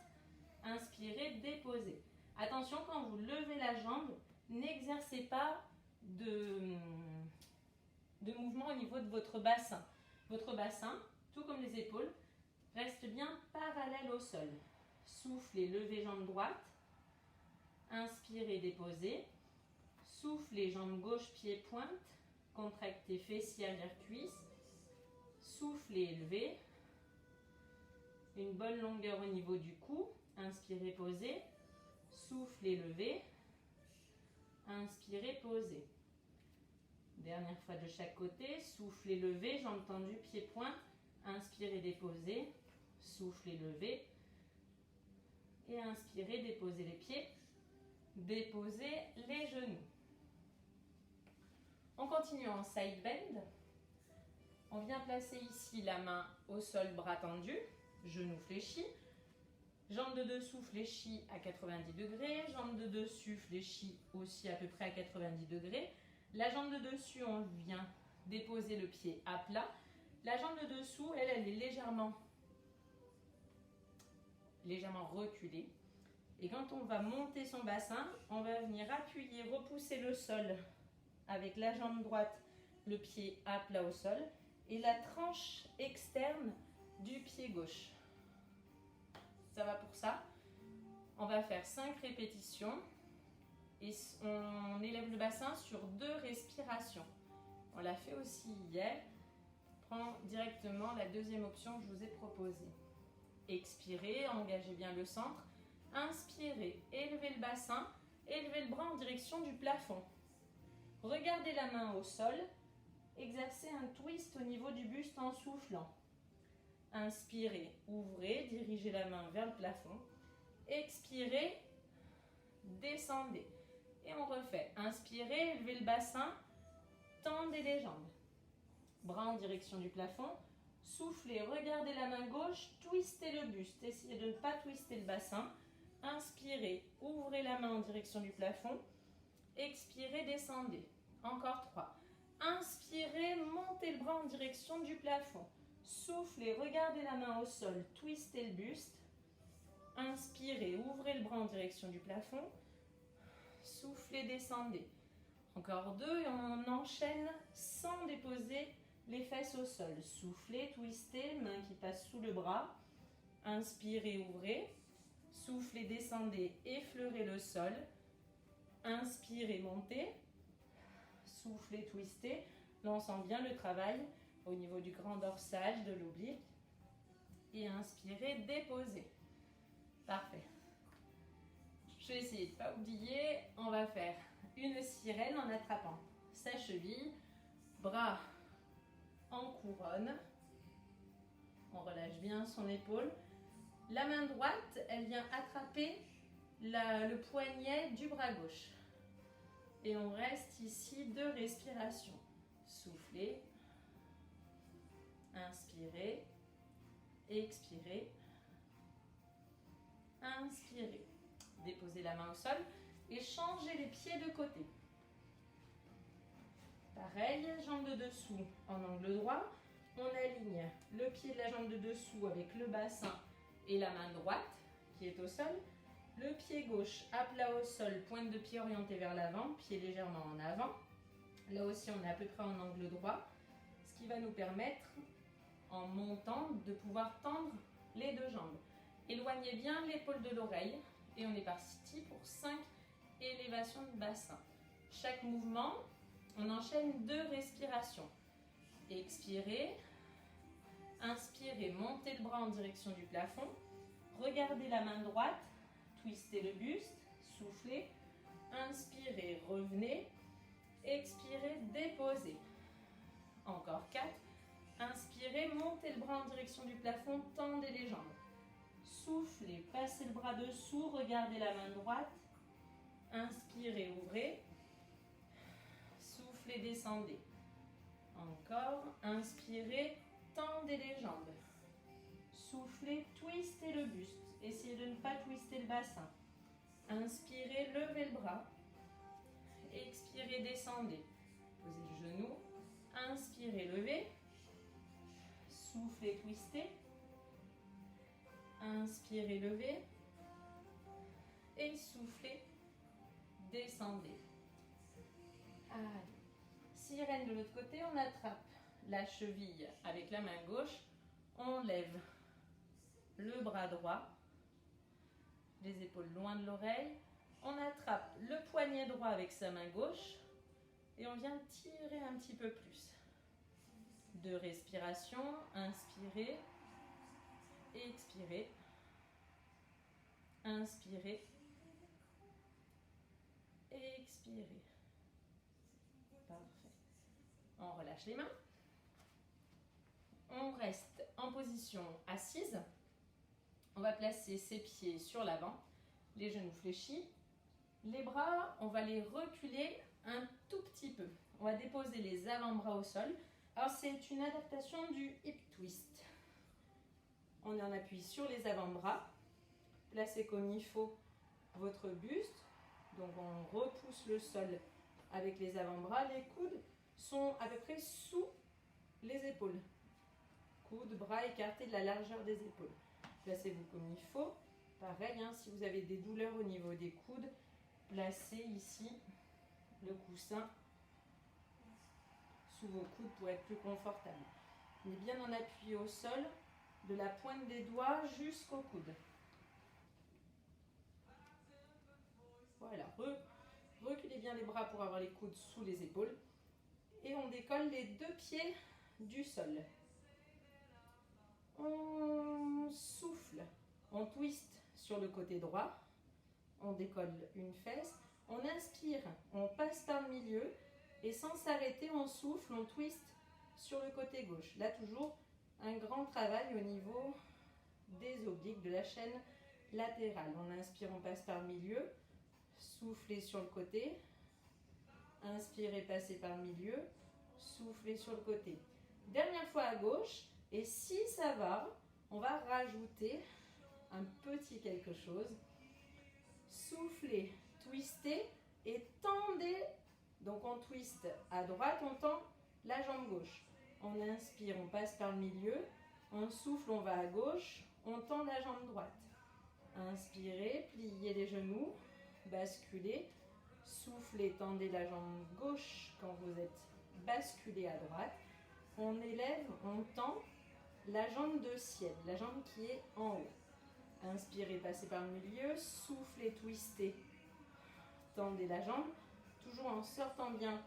Inspirez, déposez. Attention, quand vous levez la jambe, n'exercez pas de mouvement au niveau de votre bassin. Votre bassin, tout comme les épaules, reste bien parallèle au sol. Soufflez, levez jambe droite. Inspirez, déposez. Soufflez, jambe gauche, pied pointe. Contractez fessier, arrière cuisse. Soufflez, élevez. Une bonne longueur au niveau du cou. Inspirez, posez. Soufflez, levez. Inspirez, posez. Dernière fois de chaque côté. Soufflez, levez. Jambes tendues, pied pointe. Inspirez, déposez. Soufflez, levez. Et inspirez, déposez les pieds. Déposez les genoux. On continue en side bend. On vient placer ici la main au sol, bras tendus, genoux fléchis. Jambes de dessous fléchies à 90 degrés. Jambes de dessus fléchies aussi à peu près à 90 degrés. La jambe de dessus, on vient déposer le pied à plat. La jambe de dessous, elle est légèrement reculée. Et quand on va monter son bassin, on va venir appuyer, repousser le sol avec la jambe droite, le pied à plat au sol et la tranche externe du pied gauche. Ça va pour ça. On va faire 5 répétitions et on élève le bassin sur 2 respirations. On l'a fait aussi hier. Prends directement la deuxième option que je vous ai proposée. Expirez, engagez bien le centre. Inspirez, élevez le bassin, élevez le bras en direction du plafond. Regardez la main au sol. Exercez un twist au niveau du buste en soufflant. Inspirez, ouvrez, dirigez la main vers le plafond. Expirez, descendez. Et on refait. Inspirez, élevez le bassin, tendez les jambes. Bras en direction du plafond. Soufflez, regardez la main gauche, twistez le buste. Essayez de ne pas twister le bassin. Inspirez, ouvrez la main en direction du plafond. Expirez, descendez. Encore 3. Inspirez, montez le bras en direction du plafond. Soufflez, regardez la main au sol, twistez le buste. Inspirez, ouvrez le bras en direction du plafond. Soufflez, descendez. Encore 2 et on enchaîne sans déposer les fesses au sol. Soufflez, twistez, main qui passe sous le bras. Inspirez, ouvrez. Soufflez, descendez, effleurez le sol. Inspirez, montez. Soufflez, twistez. Là, on sent bien le travail au niveau du grand dorsal, de l'oblique. Et inspirez, déposez. Parfait. Je vais essayer de ne pas oublier. On va faire une sirène en attrapant sa cheville. Bras en couronne. On relâche bien son épaule. La main droite, elle vient attraper le poignet du bras gauche. Et on reste ici 2 respirations. Soufflez. Inspirez. Expirez. Inspirez. Déposez la main au sol et changez les pieds de côté. Pareil, jambe de dessous en angle droit. On aligne le pied de la jambe de dessous avec le bassin et la main droite qui est au sol. Le pied gauche à plat au sol, pointe de pied orientée vers l'avant, pied légèrement en avant. Là aussi, on est à peu près en angle droit, ce qui va nous permettre, en montant, de pouvoir tendre les 2 jambes. Éloignez bien l'épaule de l'oreille et on est parti pour 5 élévations de bassin. Chaque mouvement, on enchaîne 2 respirations. Expirez, inspirez, montez le bras en direction du plafond. Regardez la main droite, twistez le buste, soufflez. Inspirez, revenez. Expirez, déposez. Encore 4. Inspirez, montez le bras en direction du plafond, tendez les jambes. Soufflez, passez le bras dessous, regardez la main droite. Inspirez, ouvrez. Soufflez, descendez. Encore. Inspirez, tendez les jambes. Soufflez, twistez le buste. Essayez de ne pas twister le bassin. Inspirez, levez le bras. Expirez, descendez. Posez le genou. Inspirez, levez. Soufflez, twistez. Inspirez, levez. Et soufflez, descendez. Allez. Sirène de l'autre côté, on attrape la cheville avec la main gauche. On lève le bras droit. Les épaules loin de l'oreille. On attrape le poignet droit avec sa main gauche. Et on vient tirer un petit peu plus. 2 respirations. Inspirez. Expirez. Inspirez. Expirez. Parfait. On relâche les mains. On reste en position assise. On va placer ses pieds sur l'avant, les genoux fléchis. Les bras, on va les reculer un tout petit peu. On va déposer les avant-bras au sol. Alors, c'est une adaptation du hip twist. On en appuie sur les avant-bras. Placez comme il faut votre buste. Donc, on repousse le sol avec les avant-bras. Les coudes sont à peu près sous les épaules. Coudes, bras écartés de la largeur des épaules. Placez-vous comme il faut. Pareil, hein, si vous avez des douleurs au niveau des coudes, placez ici le coussin sous vos coudes pour être plus confortable. Mais bien en appui au sol, de la pointe des doigts jusqu'au coude. Voilà, reculez bien les bras pour avoir les coudes sous les épaules. Et on décolle les deux pieds du sol. On souffle, on twiste sur le côté droit. On décolle une fesse. On inspire, on passe par le milieu. Et sans s'arrêter, on souffle, on twiste sur le côté gauche. Là, toujours un grand travail au niveau des obliques, de la chaîne latérale. On inspire, on passe par le milieu. Soufflez sur le côté. Inspirez, passez par le milieu. Soufflez sur le côté. Dernière fois à gauche. Et si ça va, on va rajouter un petit quelque chose. Soufflez, twistez et tendez. Donc on twiste à droite, on tend la jambe gauche. On inspire, on passe par le milieu. On souffle, on va à gauche, on tend la jambe droite. Inspirez, pliez les genoux, basculez. Soufflez, tendez la jambe gauche quand vous êtes basculé à droite. On élève, on tend la jambe de ciel, la jambe qui est en haut. Inspirez, passez par le milieu, soufflez, twistez, tendez la jambe, toujours en sortant bien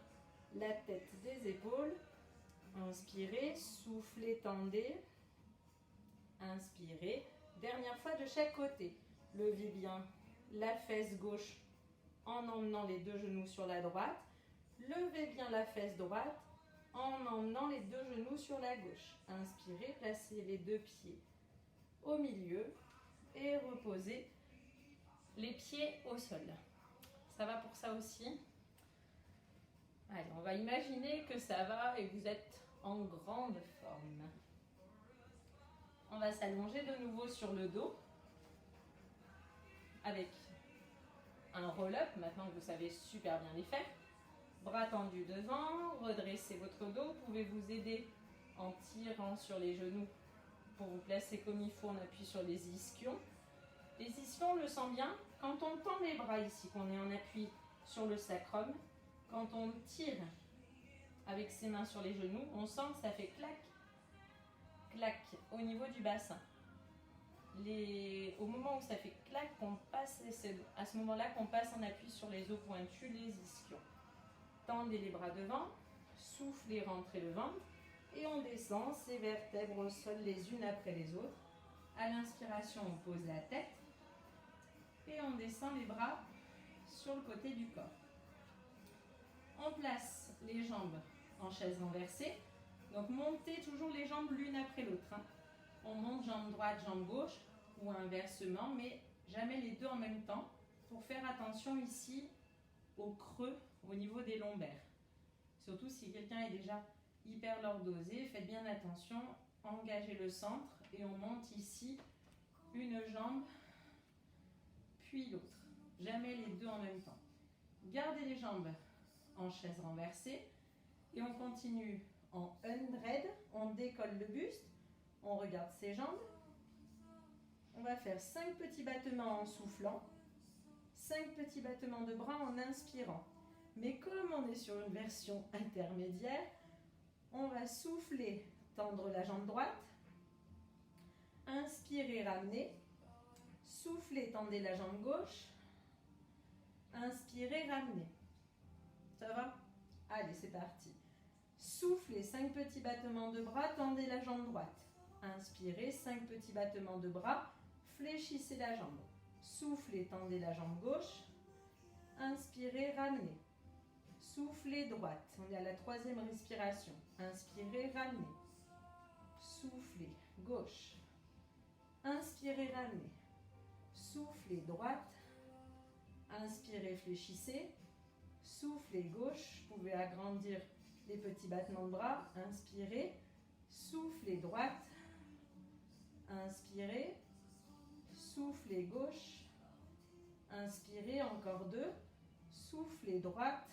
la tête des épaules. Inspirez, soufflez, tendez. Inspirez. Dernière fois de chaque côté. Levez bien la fesse gauche en emmenant les deux genoux sur la droite. Levez bien la fesse droite en emmenant les deux genoux sur la gauche. Inspirez, placez les deux pieds au milieu et reposez les pieds au sol. Ça va pour ça aussi? Allez, on va imaginer que ça va et vous êtes en grande forme. On va s'allonger de nouveau sur le dos avec un roll-up. Maintenant que vous savez super bien les faire. Bras tendus devant, redressez votre dos. Vous pouvez vous aider en tirant sur les genoux pour vous placer comme il faut. On appuie sur les ischions. Les ischions, on le sent bien quand on tend les bras ici, qu'on est en appui sur le sacrum. Quand on tire avec ses mains sur les genoux, on sent que ça fait clac, clac au niveau du bassin. Au moment où ça fait clac, c'est à ce moment-là qu'on passe en appui sur les os pointus, les ischions. Tendez les bras devant, soufflez, rentrez le ventre et on descend ces vertèbres au sol les unes après les autres. À l'inspiration, on pose la tête et on descend les bras sur le côté du corps. On place les jambes en chaise renversée. Donc montez toujours les jambes l'une après l'autre. On monte jambe droite, jambe gauche ou inversement, mais jamais les deux en même temps pour faire attention ici au creux au niveau des lombaires. Surtout si quelqu'un est déjà hyper lordosé, faites bien attention, engagez le centre et on monte ici une jambe puis l'autre. Jamais les deux en même temps. Gardez les jambes en chaise renversée et on continue en undread. On décolle le buste, on regarde ses jambes. On va faire 5 petits battements en soufflant, 5 petits battements de bras en inspirant. Mais comme on est sur une version intermédiaire, on va souffler, tendre la jambe droite, inspirez, ramenez, soufflez, tendez la jambe gauche, inspirez, ramenez. Ça va? Allez, c'est parti. Soufflez, 5 petits battements de bras, tendez la jambe droite. Inspirez, 5 petits battements de bras, fléchissez la jambe. Soufflez, tendez la jambe gauche. Inspirez, ramenez. Soufflez, droite. On est à la 3e respiration. Inspirez, ramenez. Soufflez, gauche. Inspirez, ramenez. Soufflez, droite. Inspirez, fléchissez. Soufflez, gauche. Vous pouvez agrandir les petits battements de bras. Inspirez. Soufflez, droite. Inspirez. Soufflez, gauche. Inspirez, encore 2. Soufflez, droite.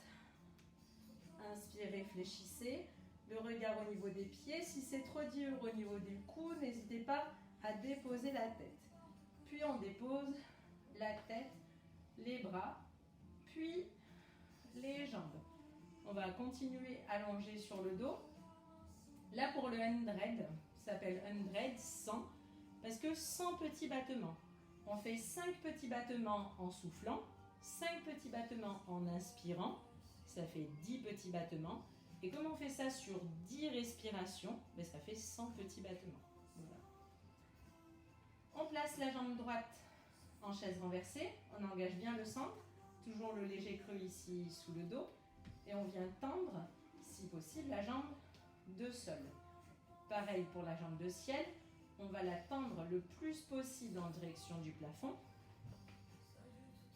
Inspirez, fléchissez. Le regard au niveau des pieds. Si c'est trop dur au niveau du cou, n'hésitez pas à déposer la tête. Puis on dépose la tête, les bras, puis les jambes. On va continuer allongé sur le dos. Là pour le 100, ça s'appelle 100 parce que 100 petits battements. On fait 5 petits battements en soufflant, 5 petits battements en inspirant, ça fait 10 petits battements. Et comme on fait ça sur 10 respirations, ben ça fait 100 petits battements. Voilà. On place la jambe droite en chaise renversée, on engage bien le centre, toujours le léger creux ici sous le dos. Et on vient tendre, si possible, la jambe de sol. Pareil pour la jambe de ciel, on va la tendre le plus possible en direction du plafond.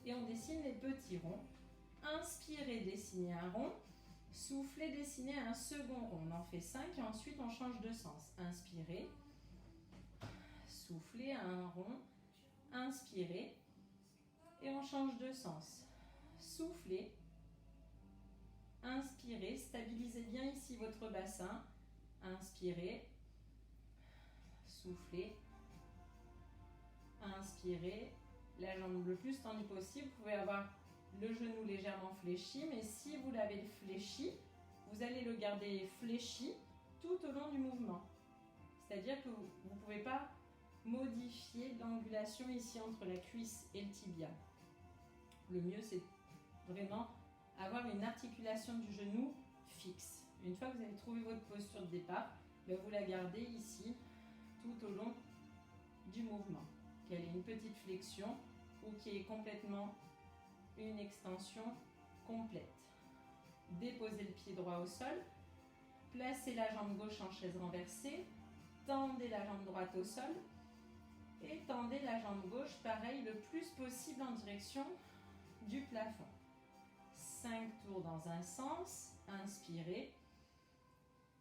Et on dessine les petits ronds. Inspirez, dessinez un rond. Soufflez, dessinez un second rond. On en fait 5 et ensuite on change de sens. Inspirez. Soufflez un rond. Inspirez. Et on change de sens. Soufflez. Inspirez. Stabilisez bien ici votre bassin. Inspirez. Soufflez. Inspirez. La jambe le plus tendue possible. Vous pouvez avoir le genou légèrement fléchi, mais si vous l'avez fléchi, vous allez le garder fléchi tout au long du mouvement. C'est-à-dire que vous ne pouvez pas modifier l'angulation ici entre la cuisse et le tibia. Le mieux, c'est vraiment avoir une articulation du genou fixe. Une fois que vous avez trouvé votre posture de départ, vous la gardez ici tout au long du mouvement. Qu'elle ait une petite flexion ou qu'il y ait complètement une extension complète. Déposez le pied droit au sol, placez la jambe gauche en chaise renversée, tendez la jambe droite au sol et tendez la jambe gauche, pareil, le plus possible en direction du plafond. 5 tours dans un sens, inspirez,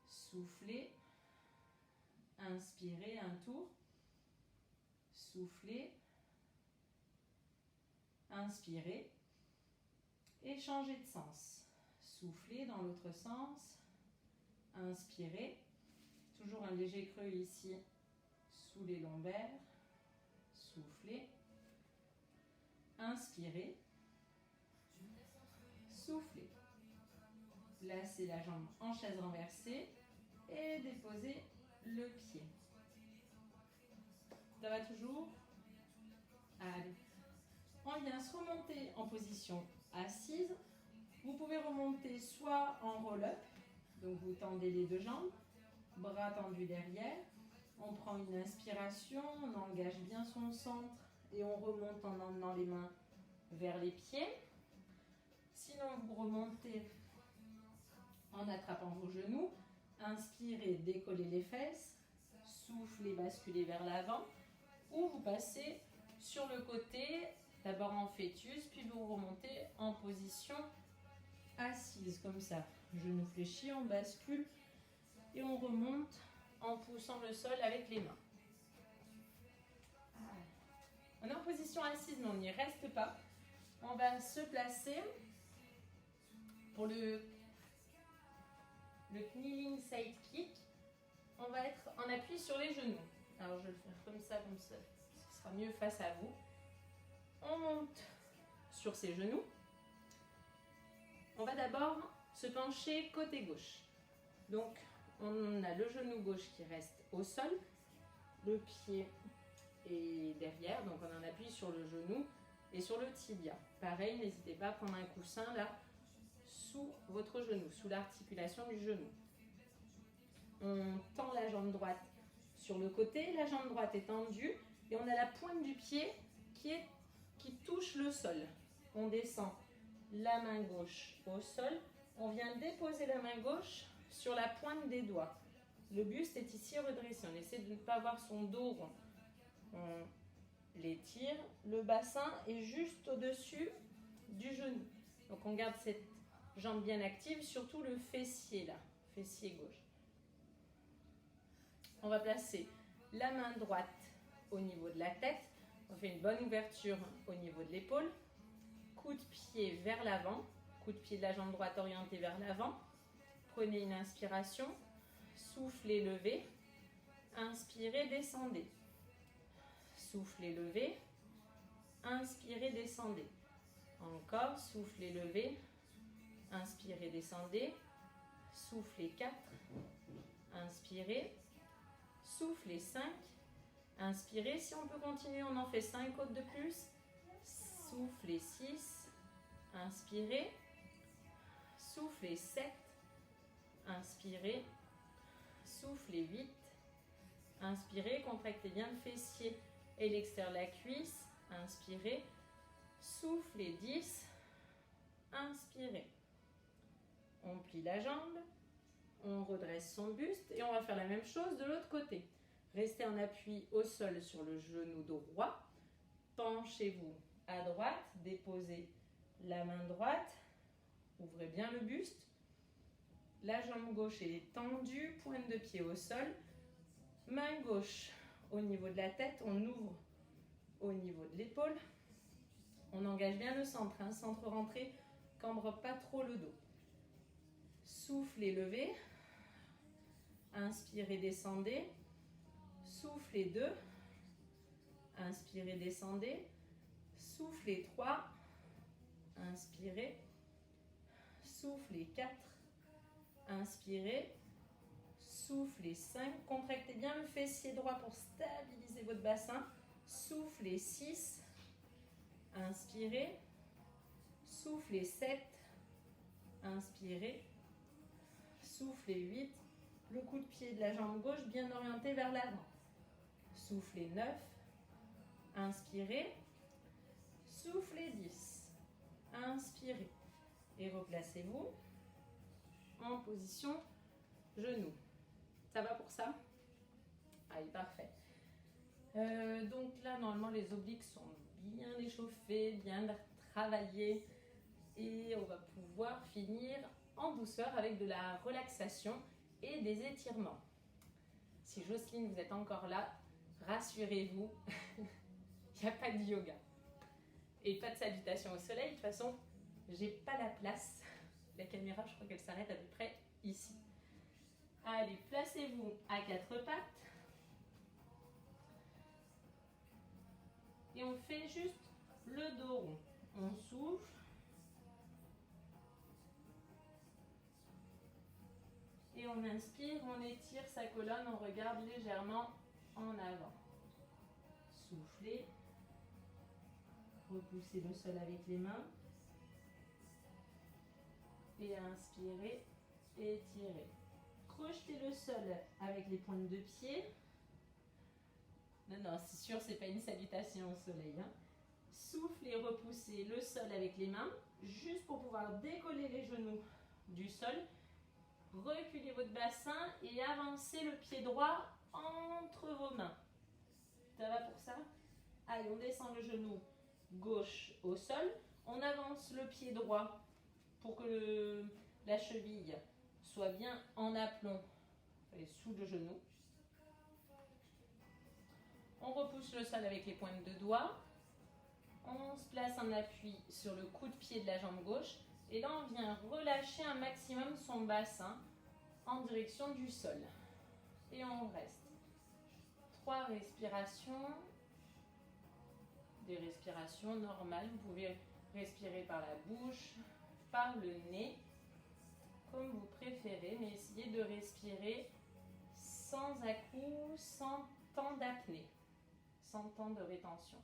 soufflez, inspirez un tour, soufflez, inspirez et changez de sens. Soufflez dans l'autre sens, inspirez, toujours un léger creux ici sous les lombaires, soufflez, inspirez, soufflez. Placez la jambe en chaise renversée et déposez le pied. Ça va toujours? Allez. On vient se remonter en position assise. Vous pouvez remonter soit en roll-up, donc vous tendez les deux jambes, bras tendus derrière. On prend une inspiration, on engage bien son centre et on remonte en emmenant les mains vers les pieds. Sinon, vous remontez en attrapant vos genoux. Inspirez, décollez les fesses. Soufflez, basculez vers l'avant. Ou vous passez sur le côté, d'abord en fœtus, puis vous remontez en position assise, comme ça. Genou fléchi, on bascule et on remonte en poussant le sol avec les mains. On est en position assise, mais on n'y reste pas. On va se placer pour le kneeling side kick. On va être en appui sur les genoux. Alors je vais le faire comme ça, ce sera mieux face à vous. On monte sur ses genoux. On va d'abord se pencher côté gauche. Donc on a le genou gauche qui reste au sol, le pied est derrière, donc on en appuie sur le genou et sur le tibia. Pareil, n'hésitez pas à prendre un coussin là sous votre genou, sous l'articulation du genou. On tend la jambe droite sur le côté, la jambe droite est tendue et on a la pointe du pied qui touche le sol. On descend la main gauche au sol, on vient déposer la main gauche sur la pointe des doigts. Le buste est ici redressé, on essaie de ne pas avoir son dos rond. On l'étire, le bassin est juste au-dessus du genou. Donc on garde cette jambe bien active, surtout le fessier là, fessier gauche. On va placer la main droite au niveau de la tête. On fait une bonne ouverture au niveau de l'épaule. Coup de pied vers l'avant. Coup de pied de la jambe droite orienté vers l'avant. Prenez une inspiration, soufflez, levez. Inspirez, descendez. Soufflez, levez. Inspirez, descendez. Encore, soufflez, levez. Inspirez, descendez. Soufflez 4. Inspirez. Soufflez 5. Inspirez. Si on peut continuer, on en fait 5 autres de plus. Soufflez 6. Inspirez. Soufflez 7. Inspirez. Soufflez 8. Inspirez. Contractez bien le fessier et l'extérieur de la cuisse. Inspirez. Soufflez 10. Inspirez. On plie la jambe. On redresse son buste et on va faire la même chose de l'autre côté. Restez en appui au sol sur le genou droit. Penchez-vous à droite. Déposez la main droite. Ouvrez bien le buste. La jambe gauche est tendue. Pointe de pied au sol. Main gauche au niveau de la tête. On ouvre au niveau de l'épaule. On engage bien le centre. Centre rentré. Cambre pas trop le dos. Soufflez, levez. Inspirez, descendez. Soufflez 2. Inspirez, descendez. Soufflez 3. Inspirez. Soufflez 4. Inspirez. Soufflez 5. Contractez bien le fessier droit pour stabiliser votre bassin. Soufflez 6. Inspirez. Soufflez 7. Inspirez. Soufflez 8. Le coup de pied de la jambe gauche bien orienté vers l'avant. Soufflez 9. Inspirez. Soufflez 10. Inspirez. Et replacez-vous en position genou. Ça va pour ça? Allez, parfait. Donc là, normalement, les obliques sont bien échauffés, bien travaillés. Et on va pouvoir finir en douceur avec de la relaxation et des étirements. Si Jocelyne, vous êtes encore là, rassurez-vous, il n'y a pas de yoga. Et pas de salutation au soleil. De toute façon, j'ai pas la place. La caméra, je crois qu'elle s'arrête à peu près ici. Allez, placez-vous à 4 pattes. Et on fait juste le dos rond. On souffle. Et on inspire, on étire sa colonne, on regarde légèrement en avant. Soufflez. Repoussez le sol avec les mains. Et inspirez, étirez. Crochetez le sol avec les pointes de pied. Non, c'est sûr, c'est pas une salutation au soleil. Soufflez, repoussez le sol avec les mains, juste pour pouvoir décoller les genoux du sol. Reculez votre bassin et avancez le pied droit entre vos mains. Ça va pour ça? Allez, on descend le genou gauche au sol. On avance le pied droit pour que la cheville soit bien en aplomb et sous le genou. On repousse le sol avec les pointes de doigts. On se place en appui sur le coup de pied de la jambe gauche. Et là, on vient relâcher un maximum son bassin en direction du sol. Et on reste. 3 respirations. Des respirations normales. Vous pouvez respirer par la bouche, par le nez, comme vous préférez. Mais essayez de respirer sans à-coups, sans temps d'apnée, sans temps de rétention.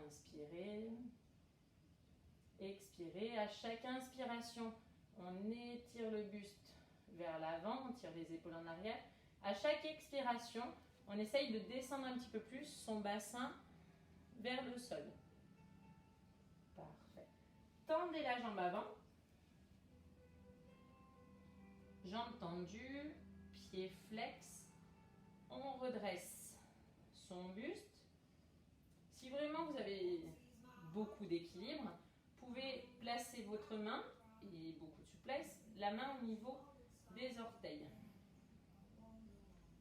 Inspirez. Expirez. À chaque inspiration, on étire le buste vers l'avant, on tire les épaules en arrière. À chaque expiration, on essaye de descendre un petit peu plus son bassin vers le sol. Parfait. Tendez la jambe avant. Jambe tendue, pied flex. On redresse son buste. Si vraiment vous avez beaucoup d'équilibre, vous pouvez placer votre main, et beaucoup de souplesse, la main au niveau des orteils.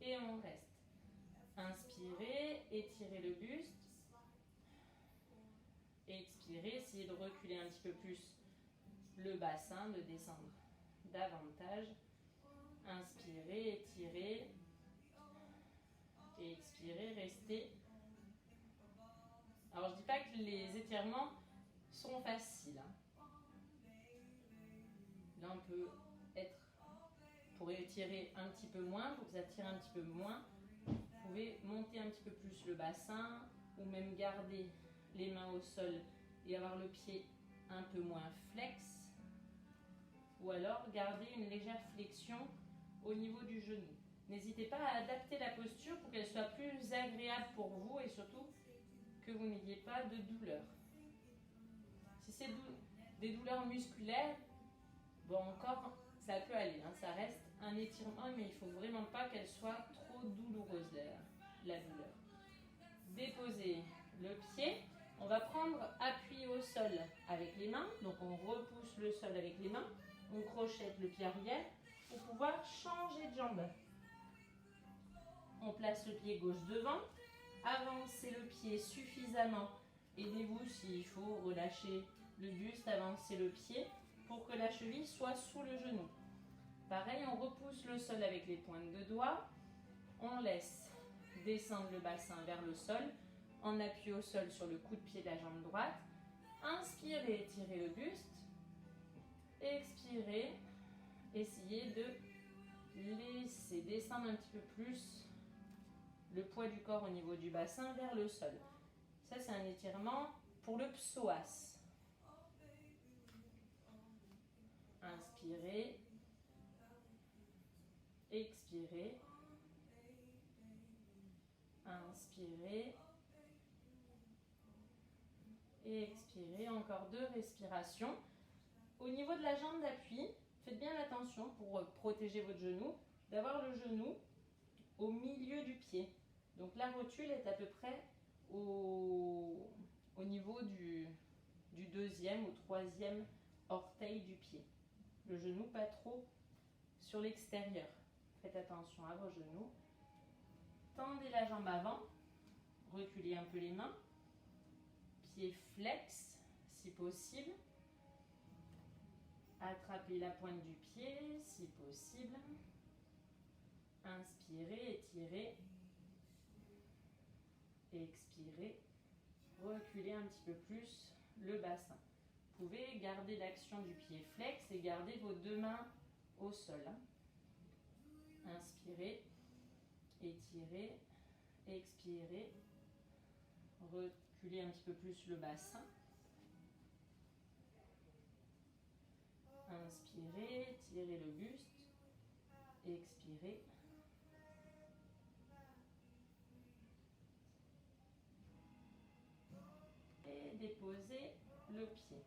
Et on reste. Inspirez, étirez le buste. Expirez, essayez de reculer un petit peu plus le bassin, de descendre davantage. Inspirez, étirez. Et expirez, restez. Alors je ne dis pas que les étirements sont faciles. Là on peut être, pour étirer un petit peu moins, pour que ça tire un petit peu moins, vous pouvez monter un petit peu plus le bassin ou même garder les mains au sol et avoir le pied un peu moins flex, ou alors garder une légère flexion au niveau du genou. N'hésitez pas à adapter la posture pour qu'elle soit plus agréable pour vous et surtout que vous n'ayez pas de douleur. Si c'est des douleurs musculaires, bon encore ça peut aller, hein, ça reste un étirement, mais il ne faut vraiment pas qu'elle soit trop douloureuse la douleur. Déposez le pied. On va prendre appui au sol avec les mains. Donc on repousse le sol avec les mains. On crochette le pied arrière pour pouvoir changer de jambe. On place le pied gauche devant. Avancez le pied suffisamment. Aidez-vous s'il faut relâcher le buste, avancez le pied pour que la cheville soit sous le genou. Pareil, on repousse le sol avec les pointes de doigts. On laisse descendre le bassin vers le sol. En appui au sol sur le coup de pied de la jambe droite. Inspirez, étirez le buste. Expirez, essayez de laisser descendre un petit peu plus le poids du corps au niveau du bassin vers le sol. Ça, c'est un étirement pour le psoas. Inspirez, expirez, inspirez, et expirez. Encore 2 respirations. Au niveau de la jambe d'appui, faites bien attention pour protéger votre genou, d'avoir le genou au milieu du pied. Donc la rotule est à peu près au niveau du 2e ou 3e orteil du pied. Le genou pas trop sur l'extérieur. Faites attention à vos genoux. Tendez la jambe avant, reculez un peu les mains. Pied flex si possible. Attrapez la pointe du pied si possible. Inspirez, étirez. Expirez. Reculez un petit peu plus le bassin. Vous pouvez garder l'action du pied flex et garder vos 2 mains au sol. Inspirez, étirez, expirez. Reculez un petit peu plus le bassin. Inspirez, tirez le buste. Expirez. Et déposez le pied.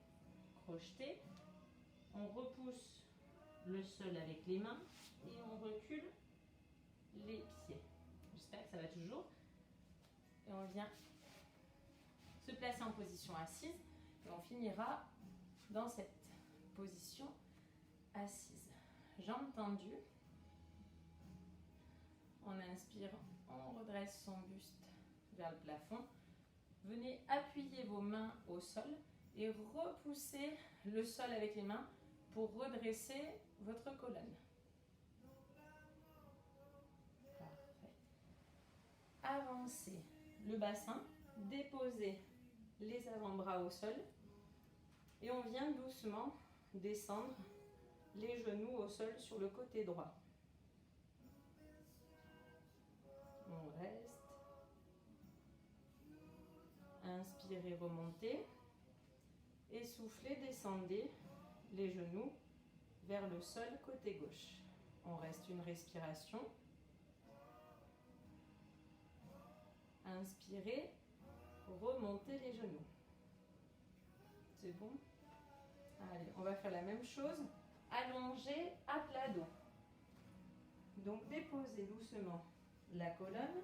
Crochetez. On repousse le sol avec les mains et on recule les pieds. J'espère que ça va toujours. Et on vient se placer en position assise et on finira dans cette position assise. Jambes tendues. On inspire, on redresse son buste vers le plafond. Venez appuyer vos mains au sol et repoussez le sol avec les mains pour redresser votre colonne. Parfait. Avancez le bassin, déposez les avant-bras au sol et on vient doucement descendre les genoux au sol sur le côté droit. On reste. Inspirez, remontez. Et soufflez, descendez les genoux vers le sol côté gauche. On reste une respiration. Inspirez, remontez les genoux. C'est bon? Allez, on va faire la même chose. Allongez à plat dos. Donc déposez doucement la colonne.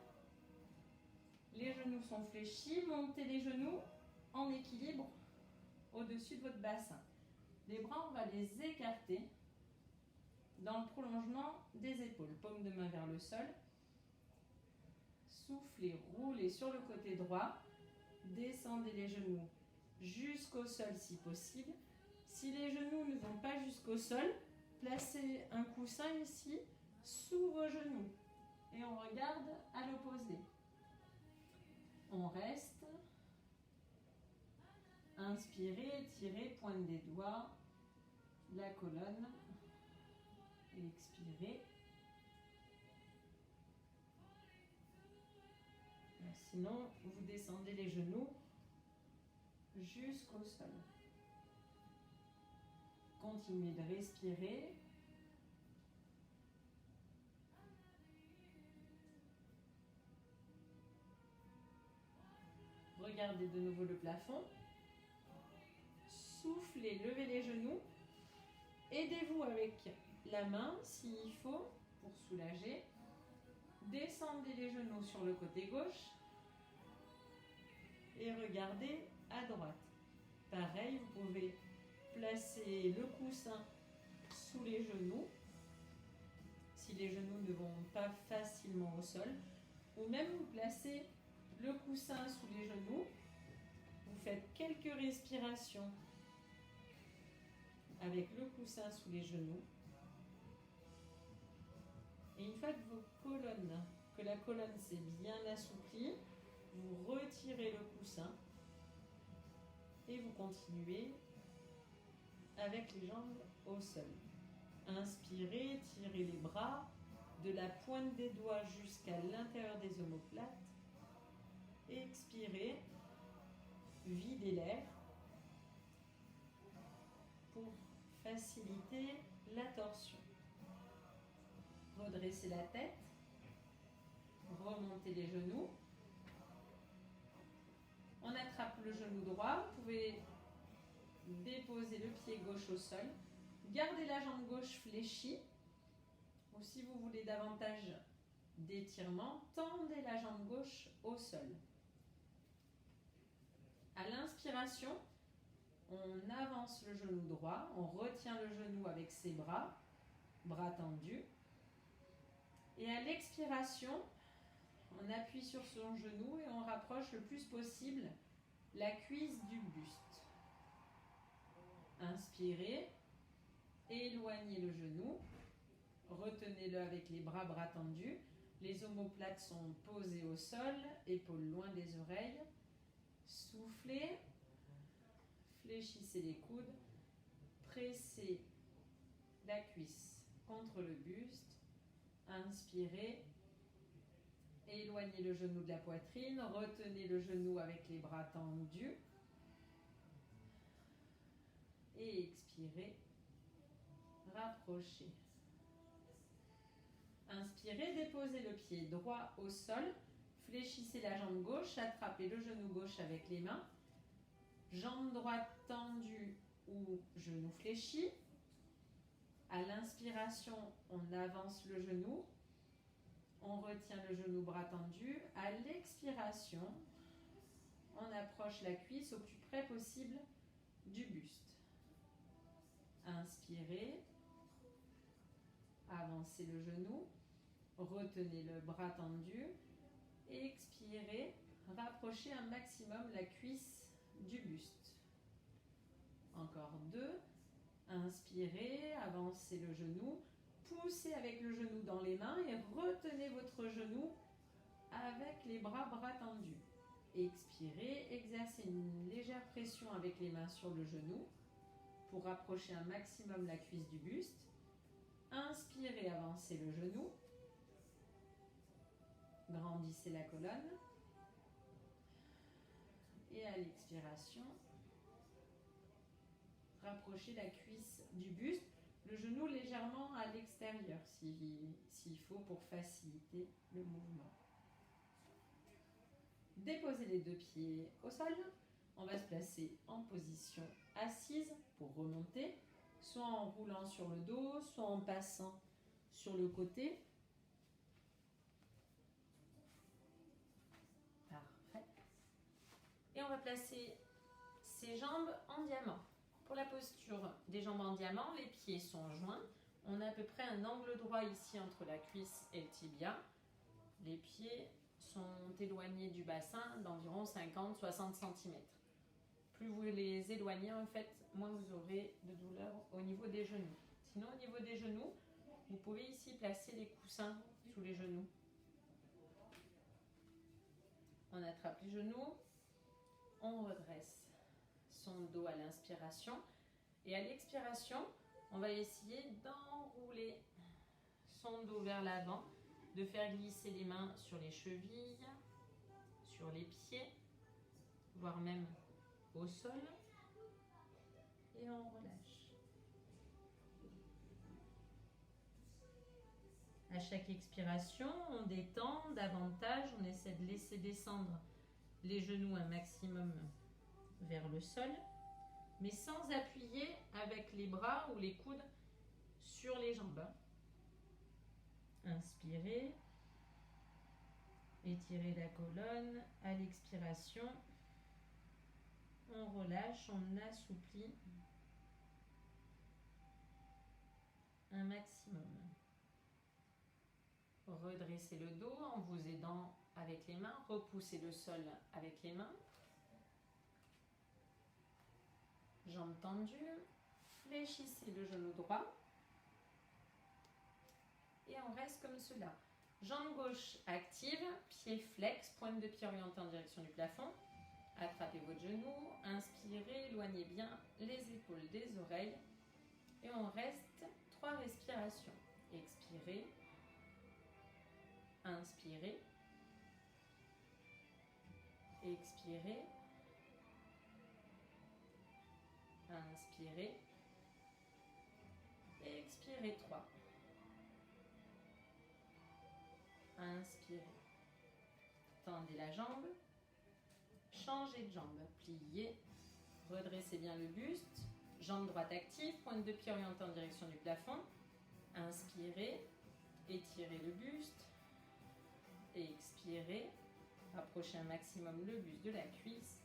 Les genoux sont fléchis. Montez les genoux en équilibre au-dessus de votre bassin. Les bras, on va les écarter dans le prolongement des épaules. Paume de main vers le sol. Soufflez, roulez sur le côté droit. Descendez les genoux jusqu'au sol si possible. Si les genoux ne vont pas jusqu'au sol, placez un coussin ici sous vos genoux et on regarde à l'opposé. On reste. Inspirez, étirez, pointe des doigts, la colonne. Expirez. Sinon, vous descendez les genoux jusqu'au sol. Continuez de respirer. Regardez de nouveau le plafond. Soufflez, levez les genoux. Aidez-vous avec la main s'il faut pour soulager. Descendez les genoux sur le côté gauche. Et regardez à droite. Pareil, vous pouvez placer le coussin sous les genoux, si les genoux ne vont pas facilement au sol, ou même vous placez le coussin sous les genoux, vous faites quelques respirations avec le coussin sous les genoux, et une fois que la colonne s'est bien assouplie, vous retirez le coussin et vous continuez avec les jambes au sol. Inspirez, tirez les bras de la pointe des doigts jusqu'à l'intérieur des omoplates. Expirez, videz l'air pour faciliter la torsion. Redressez la tête, remontez les genoux. On attrape le genou droit, vous pouvez déposer le pied gauche au sol. Gardez la jambe gauche fléchie. Ou si vous voulez davantage d'étirement, tendez la jambe gauche au sol. À l'inspiration, on avance le genou droit, on retient le genou avec ses bras tendus. Et à l'expiration, on appuie sur son genou et on rapproche le plus possible la cuisse du buste. Inspirez, éloignez le genou, retenez-le avec les bras tendus. Les omoplates sont posées au sol, épaules loin des oreilles. Soufflez, fléchissez les coudes, pressez la cuisse contre le buste. Inspirez, éloignez le genou de la poitrine, retenez le genou avec les bras tendus. Et expirez, rapprochez. Inspirez, déposez le pied droit au sol, fléchissez la jambe gauche, attrapez le genou gauche avec les mains, jambe droite tendue ou genou fléchi. À l'inspiration, on avance le genou, on retient le genou bras tendu. À l'expiration, on approche la cuisse au plus près possible du buste. Inspirez, avancez le genou, retenez le bras tendu. Expirez, rapprochez un maximum la cuisse du buste. Encore 2. Inspirez, avancez le genou, poussez avec le genou dans les mains et retenez votre genou avec les bras tendus. Expirez, exercez une légère pression avec les mains sur le genou pour rapprocher un maximum la cuisse du buste. Inspirez, avancez le genou. Grandissez la colonne. Et à l'expiration, rapprochez la cuisse du buste, le genou légèrement à l'extérieur s'il faut pour faciliter le mouvement. Déposez les deux pieds au sol. On va se placer en position assise pour remonter, soit en roulant sur le dos, soit en passant sur le côté. Parfait. Et on va placer ses jambes en diamant. Pour la posture des jambes en diamant, les pieds sont joints. On a à peu près un angle droit ici entre la cuisse et le tibia. Les pieds sont éloignés du bassin d'environ 50-60 cm. Plus vous les éloignez, en fait, moins vous aurez de douleur au niveau des genoux. Sinon, au niveau des genoux, vous pouvez ici placer les coussins sous les genoux. On attrape les genoux, on redresse son dos à l'inspiration. Et à l'expiration, on va essayer d'enrouler son dos vers l'avant, de faire glisser les mains sur les chevilles, sur les pieds, voire même au sol. Et on relâche. À chaque expiration, on détend davantage, on essaie de laisser descendre les genoux un maximum vers le sol, mais sans appuyer avec les bras ou les coudes sur les jambes. Inspirez, étirez la colonne. À l'expiration, on relâche, on assouplit un maximum. Redressez le dos en vous aidant avec les mains, repoussez le sol avec les mains. Jambes tendues, fléchissez le genou droit. Et on reste comme cela. Jambe gauche active, pied flex, pointe de pied orientée en direction du plafond. Attrapez votre genou, inspirez, éloignez bien les épaules des oreilles. Et on reste 3 respirations. Expirez, inspirez, expirez, inspirez, et expirez 3. Inspirez. Tendez la jambe. Changez de jambe. Pliez. Redressez bien le buste. Jambe droite active. Pointe de pied orientée en direction du plafond. Inspirez. Étirez le buste. Expirez. Approchez un maximum le buste de la cuisse.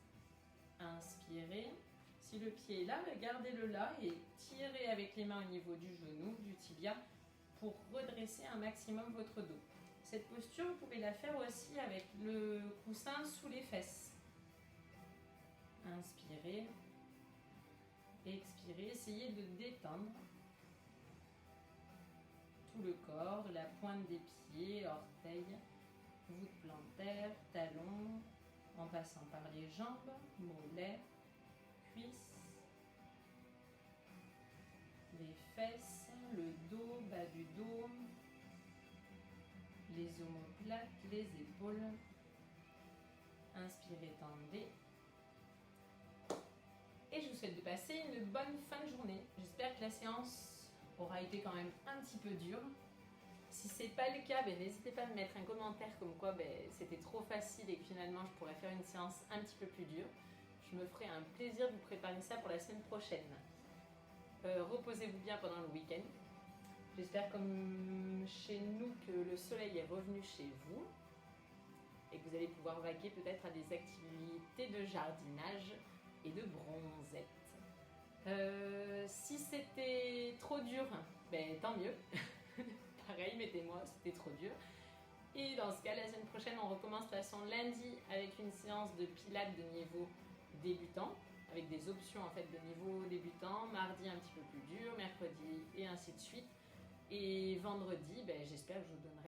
Inspirez. Si le pied est là, gardez-le là et tirez avec les mains au niveau du genou, du tibia, pour redresser un maximum votre dos. Cette posture, vous pouvez la faire aussi avec le coussin sous les fesses. Inspirez, expirez, essayez de détendre tout le corps, de la pointe des pieds, orteils, voûte plantaire, talons, en passant par les jambes, mollets, cuisses, les fesses, le dos, bas du dos, les omoplates, les épaules. Inspirez, tendez. Et je vous souhaite de passer une bonne fin de journée. J'espère que la séance aura été quand même un petit peu dure. Si ce n'est pas le cas, n'hésitez pas à me mettre un commentaire comme quoi c'était trop facile et que finalement je pourrais faire une séance un petit peu plus dure. Je me ferai un plaisir de vous préparer ça pour la semaine prochaine. Reposez-vous bien pendant le week-end. J'espère comme chez nous que le soleil est revenu chez vous et que vous allez pouvoir vaquer peut-être à des activités de jardinage et de bronzette. Si c'était trop dur, tant mieux. Pareil, mettez-moi, c'était trop dur. Et dans ce cas, la semaine prochaine, on recommence de toute façon lundi avec une séance de pilates de niveau débutant, avec des options en fait de niveau débutant, mardi un petit peu plus dur, mercredi et ainsi de suite. Et vendredi, j'espère que je vous donnerai